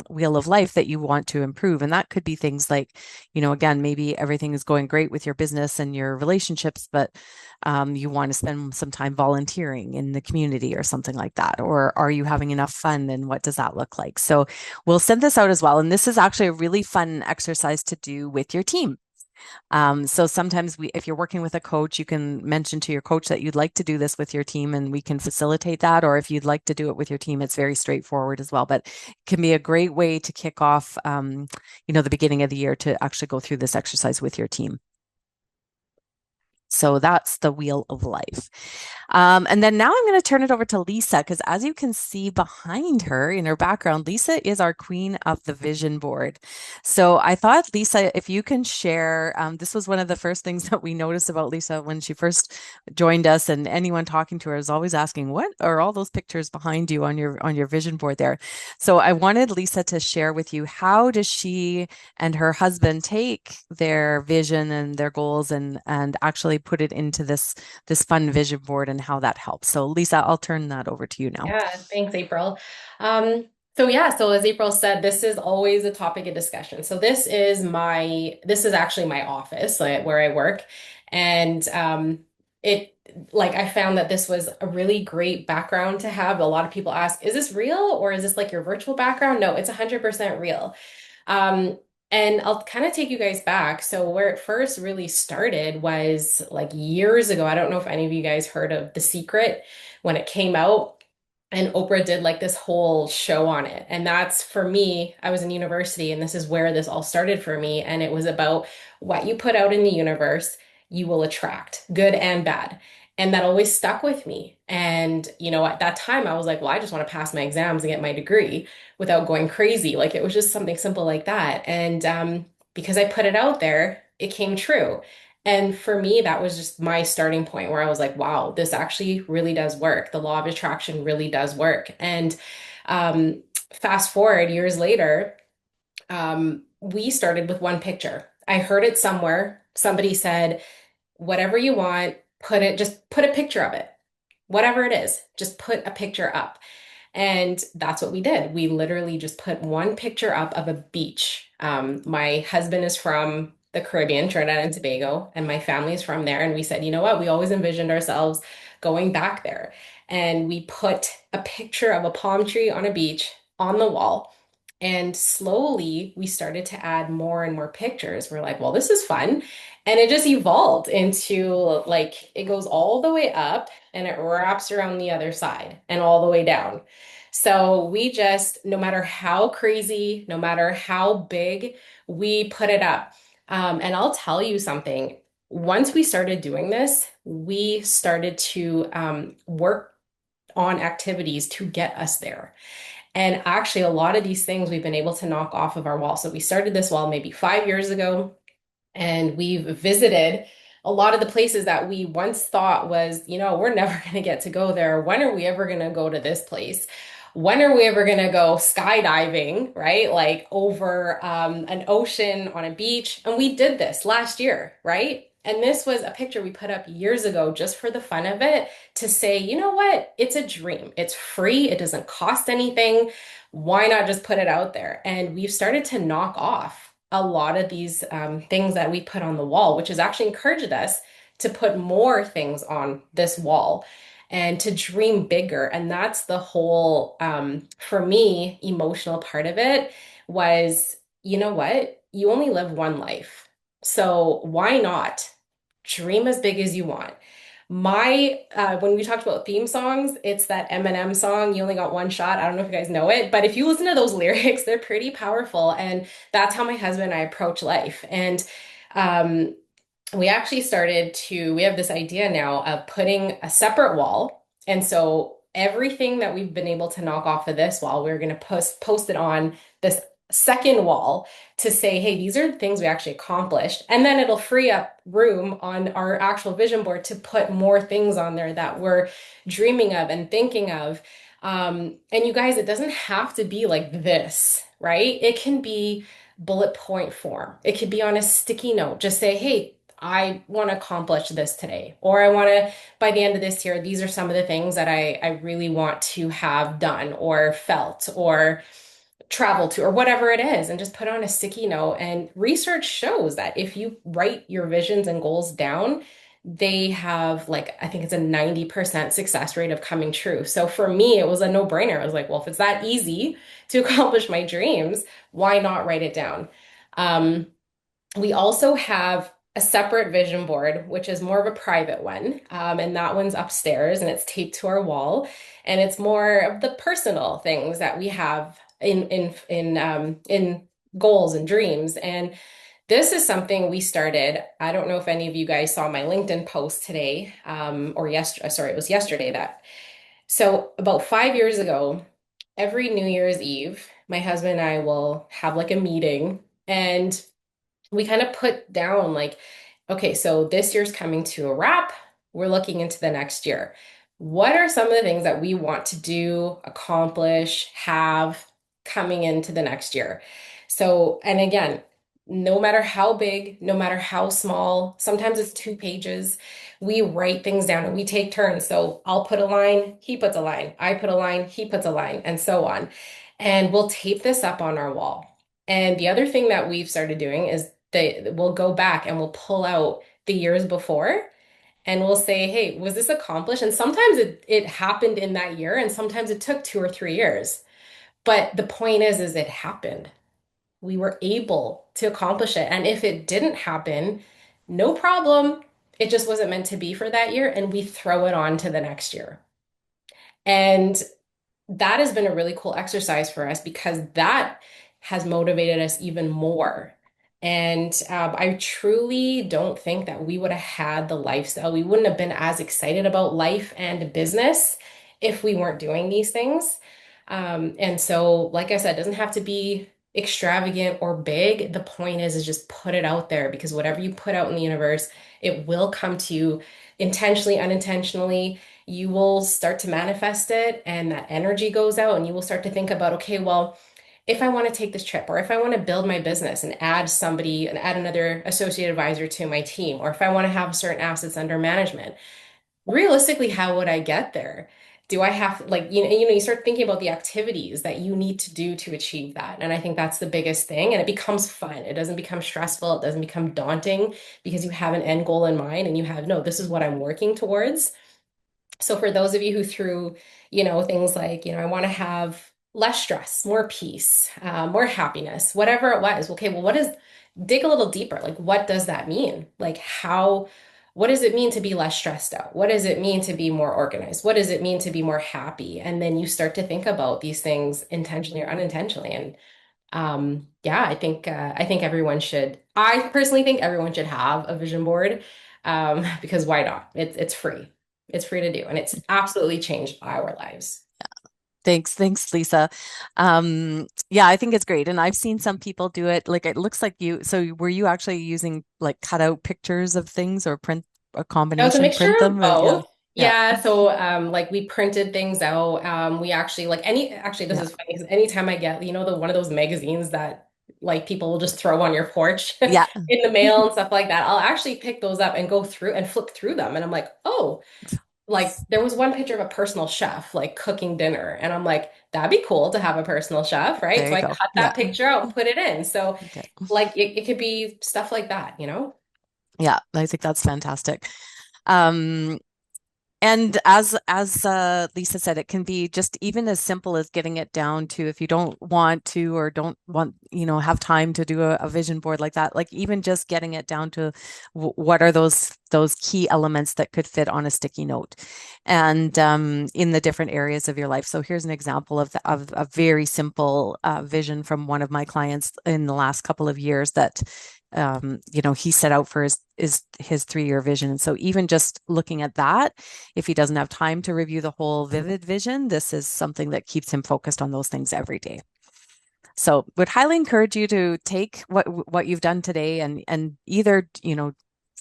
wheel of life that you want to improve? And that could be things like, again, maybe everything is going great with your business and your relationships, but you want to spend some time volunteering in the community or something like that. Or are you having enough fun, and what does that look like? So we'll send this out as well. And this is actually a really fun exercise to do with your team. So sometimes if you're working with a coach, you can mention to your coach that you'd like to do this with your team and we can facilitate that. Or if you'd like to do it with your team, it's very straightforward as well, but it can be a great way to kick off, the beginning of the year to actually go through this exercise with your team. So that's the wheel of life. And then now I'm going to turn it over to Lisa, because as you can see behind her in her background, Lisa is our queen of the vision board. So I thought, Lisa, if you can share, this was one of the first things that we noticed about Lisa when she first joined us, and anyone talking to her is always asking, what are all those pictures behind you on your vision board there? So I wanted Lisa to share with you, how does she and her husband take their vision and their goals and actually put it into this fun vision board and how that helps. So Lisa, I'll turn that over to you now. Yeah, thanks, April. So as April said, this is always a topic of discussion. So this is actually my office, like, where I work. And I found that this was a really great background to have. A lot of people ask, is this real or is this like your virtual background? No, it's 100% real. And I'll kind of take you guys back. So where it first really started was like years ago. I don't know if any of you guys heard of The Secret when it came out, and Oprah did like this whole show on it. And that's, for me, I was in university and this is where this all started for me. And it was about what you put out in the universe, you will attract, good and bad. And that always stuck with me. And, at that time I was like, well, I just want to pass my exams and get my degree without going crazy. Like, it was just something simple like that. And because I put it out there, it came true. And for me, that was just my starting point where I was like, wow, this actually really does work. The law of attraction really does work. And fast forward years later, we started with one picture. I heard it somewhere. Somebody said, whatever you want, just put a picture of it. Whatever it is, just put a picture up. And that's what we did. We literally just put one picture up of a beach. My husband is from the Caribbean, Trinidad and Tobago, and my family's from there. And we said, you know what? We always envisioned ourselves going back there. And we put a picture of a palm tree on a beach on the wall. And slowly we started to add more and more pictures. We're like, well, this is fun. And it just evolved into like it goes all the way up and it wraps around the other side and all the way down. So we just, no matter how crazy, no matter how big, we put it up. And I'll tell you something. Once we started doing this, we started to work on activities to get us there. And actually, a lot of these things we've been able to knock off of our wall. So we started this wall maybe 5 years ago, and we've visited a lot of the places that we once thought was, we're never going to get to go there. When are we ever going to go to this place? When are we ever going to go skydiving, right? Like over an ocean on a beach. And we did this last year, right? And this was a picture we put up years ago just for the fun of it to say, you know what? It's a dream. It's free. It doesn't cost anything. Why not just put it out there? And we've started to knock off a lot of these things that we put on the wall, which has actually encouraged us to put more things on this wall and to dream bigger. And that's the whole, for me, emotional part of it was, you know what? You only live one life. So why not dream as big as you want? When we talked about theme songs, it's that Eminem song, You Only Got One Shot. I don't know if you guys know it, but if you listen to those lyrics, they're pretty powerful. And that's how my husband and I approach life. And um, we actually we have this idea now of putting a separate wall. And so everything that we've been able to knock off of this wall, we're going to post it on this second wall to say, hey, these are the things we actually accomplished. And then it'll free up room on our actual vision board to put more things on there that we're dreaming of and thinking of. And you guys, it doesn't have to be like this, right? It can be bullet point form. It could be on a sticky note. Just say, hey, I want to accomplish this today, or I want to, by the end of this year, these are some of the things that I really want to have done or felt or travel to or whatever it is, and just put on a sticky note. And research shows that if you write your visions and goals down, they have like, I think it's a 90% success rate of coming true. So for me, it was a no-brainer. I was like, well, if it's that easy to accomplish my dreams, why not write it down? We also have a separate vision board, which is more of a private one. And that one's upstairs and it's taped to our wall. And it's more of the personal things that we have in goals and dreams. And this is something we started. I don't know if any of you guys saw my LinkedIn post today, or yesterday. Sorry, it was yesterday that. So about 5 years ago, every New Year's Eve, my husband and I will have like a meeting, and we kind of put down like, okay, so this year's coming to a wrap. We're looking into the next year. What are some of the things that we want to do, accomplish, have coming into the next year? So, and again, no matter how big, no matter how small, sometimes it's 2 pages, we write things down and we take turns. So I'll put a line, he puts a line, I put a line, he puts a line, and so on. And we'll tape this up on our wall. And the other thing that we've started doing is we'll go back and we'll pull out the years before and we'll say, hey, was this accomplished? And sometimes it happened in that year, and sometimes it took 2 or 3 years. But the point is it happened. We were able to accomplish it. And if it didn't happen, no problem. It just wasn't meant to be for that year, and we throw it on to the next year. And that has been a really cool exercise for us because that has motivated us even more. And I truly don't think that we would have had the lifestyle. We wouldn't have been as excited about life and business if we weren't doing these things. And so, like I said, it doesn't have to be extravagant or big. The point is just put it out there, because whatever you put out in the universe, it will come to you intentionally, unintentionally. You will start to manifest it, and that energy goes out, and you will start to think about, okay, well, if I want to take this trip, or if I want to build my business and add somebody and add another associate advisor to my team, or if I want to have certain assets under management, realistically, how would I get there? do I have like you start thinking about the activities that you need to do to achieve that. And I think that's the biggest thing. And it becomes fun. It doesn't become stressful. It doesn't become daunting because you have an end goal in mind and you have, no, this is what I'm working towards. So for those of you who through, things like, I want to have less stress, more peace, more happiness, whatever it was. Okay, well, dig a little deeper. Like, what does that mean? Like, what does it mean to be less stressed out? What does it mean to be more organized? What does it mean to be more happy? And then you start to think about these things intentionally or unintentionally. And yeah, I think everyone should. I personally think everyone should have a vision board, because why not? It's free. It's free to do, and it's absolutely changed our lives. Thanks, Lisa. Yeah, I think it's great. And I've seen some people do it. Like it looks like so were you actually using like cutout pictures of things or print a It was a combination, mixture print of them? Yeah. both. Yeah. Yeah, so like we printed things out. We actually like actually this Yeah. is funny because anytime I get, the one of those magazines that like people will just throw on your porch Yeah. in the mail and stuff like that, I'll actually pick those up and go through and flip through them. And I'm like, oh, like there was one picture of a personal chef like cooking dinner. And I'm like, that'd be cool to have a personal chef, right? There So you I go. cut Yeah. that picture out and put it in. So Okay. like it could be stuff like that. Yeah, I think that's fantastic. Um, And as Lisa said, it can be just even as simple as getting it down to if you don't want to or don't want, have time to do a vision board like that, like even just getting it down to what are those key elements that could fit on a sticky note and in the different areas of your life. So here's an example of a very simple vision from one of my clients in the last couple of years that he set out for his 3-year vision. And so even just looking at that, if he doesn't have time to review the whole vivid vision, this is something that keeps him focused on those things every day. So would highly encourage you to take what you've done today and either,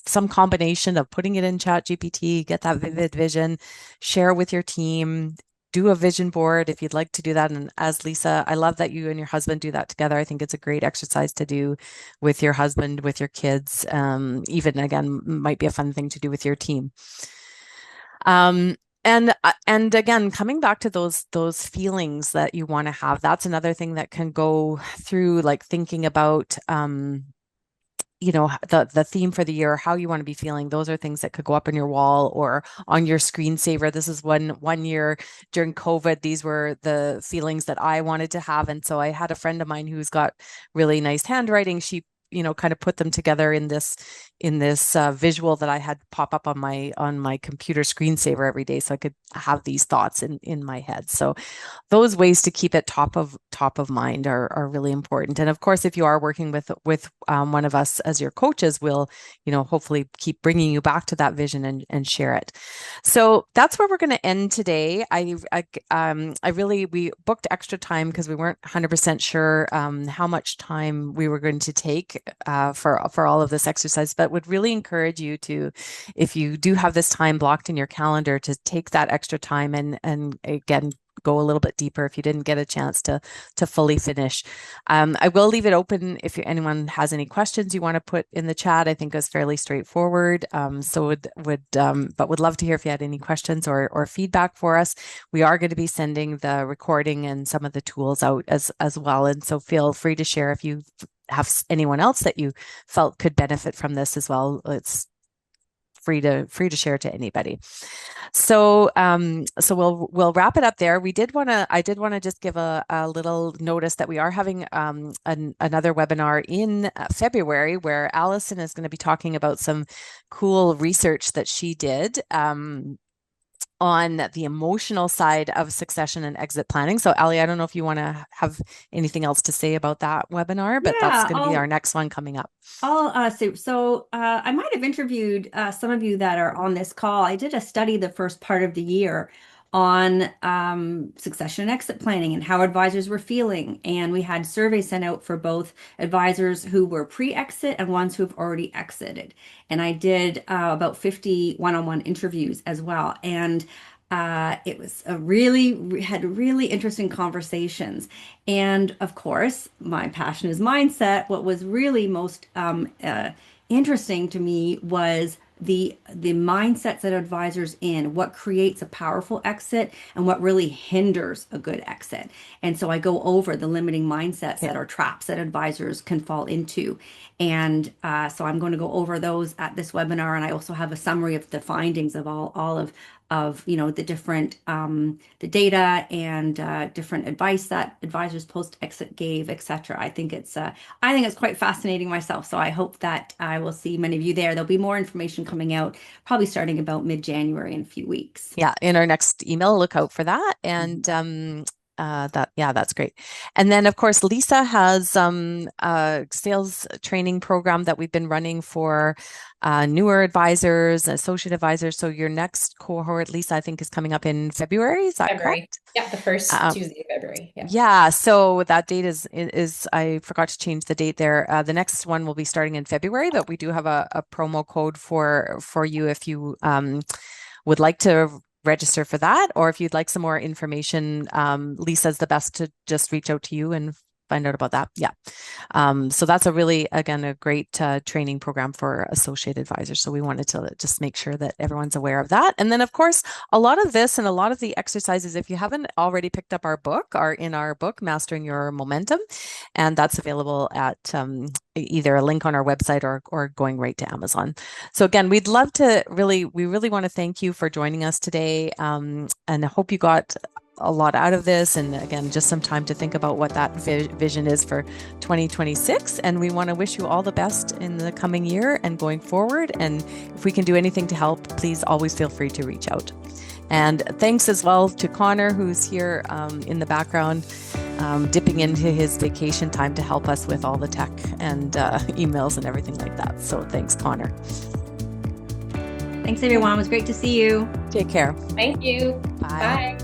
some combination of putting it in Chat GPT, get that vivid vision, share with your team, do a vision board if you'd like to do that. And as Lisa, I love that you and your husband do that together. I think it's a great exercise to do with your husband, with your kids. Even again, might be a fun thing to do with your team. And again, coming back to those feelings that you want to have, that's another thing that can go through, like thinking about the theme for the year, how you want to be feeling. Those are things that could go up on your wall or on your screensaver. This is one year during COVID, these were the feelings that I wanted to have. And so I had a friend of mine who's got really nice handwriting. She kind of put them together in this visual that I had pop up on my computer screensaver every day, so I could have these thoughts in my head. So those ways to keep it top of mind are really important. And of course, if you are working with one of us as your coaches, we'll hopefully keep bringing you back to that vision and share it. So that's where we're going to end today. We booked extra time because we weren't 100% sure how much time we were going to take for all of this exercise, but would really encourage you to, if you do have this time blocked in your calendar, to take that extra time and again go a little bit deeper if you didn't get a chance to fully finish. I will leave it open if anyone has any questions you want to put in the chat. I think it's fairly straightforward. So would love to hear if you had any questions or feedback for us. We are going to be sending the recording and some of the tools out as well. And so feel free to share if you have anyone else that you felt could benefit from this as well. It's free to share to anybody. So we'll wrap it up there. I did want to just give a little notice that we are having another webinar in February where Allyson is going to be talking about some cool research that she did on the emotional side of succession and exit planning. So Allie, I don't know if you want to have anything else to say about that webinar, but that's going to be our next one coming up. I might have interviewed some of you that are on this call. I did a study the first part of the year on succession and exit planning and how advisors were feeling. And we had surveys sent out for both advisors who were pre-exit and ones who have already exited. And I did about 50 one-on-one interviews as well. And it was had really interesting conversations. And of course, my passion is mindset. What was really most interesting to me was the mindsets that advisors in, what creates a powerful exit and what really hinders a good exit. And so I go over the limiting mindsets that are traps that advisors can fall into. And so I'm going to go over those at this webinar. And I also have a summary of the findings of all of the different the data and different advice that advisors post exit gave, etc. I think it's quite fascinating myself. So I hope that I will see many of you there. There'll be more information coming out probably starting about mid-January in a few weeks. Yeah, in our next email, look out for that. And that's great. And then of course, Lisa has a sales training program that we've been running for newer advisors, associate advisors. So your next cohort, Lisa, I think is coming up in February. Is that February. correct? Yeah, the first Tuesday of February. Yeah. Yeah. So that date is I forgot to change the date there. The next one will be starting in February, but we do have a promo code for you if you would like to register for that, or if you'd like some more information, Lisa's the best to just reach out to you and find out about that. Yeah. So that's again, a great training program for associate advisors. So we wanted to just make sure that everyone's aware of that. And then of course, a lot of this and a lot of the exercises, if you haven't already picked up our book, are in our book, Mastering Your Momentum. And that's available at either a link on our website or going right to Amazon. So again, we really want to thank you for joining us today. And I hope you got a lot out of this, and again, just some time to think about what that vision is for 2026. And we want to wish you all the best in the coming year and going forward. And if we can do anything to help, please always feel free to reach out. And thanks as well to Connor, who's here in the background, dipping into his vacation time to help us with all the tech and emails and everything like that. So thanks, Connor. Thanks, everyone. It was great to see you. Take care. Thank you. Bye. Bye.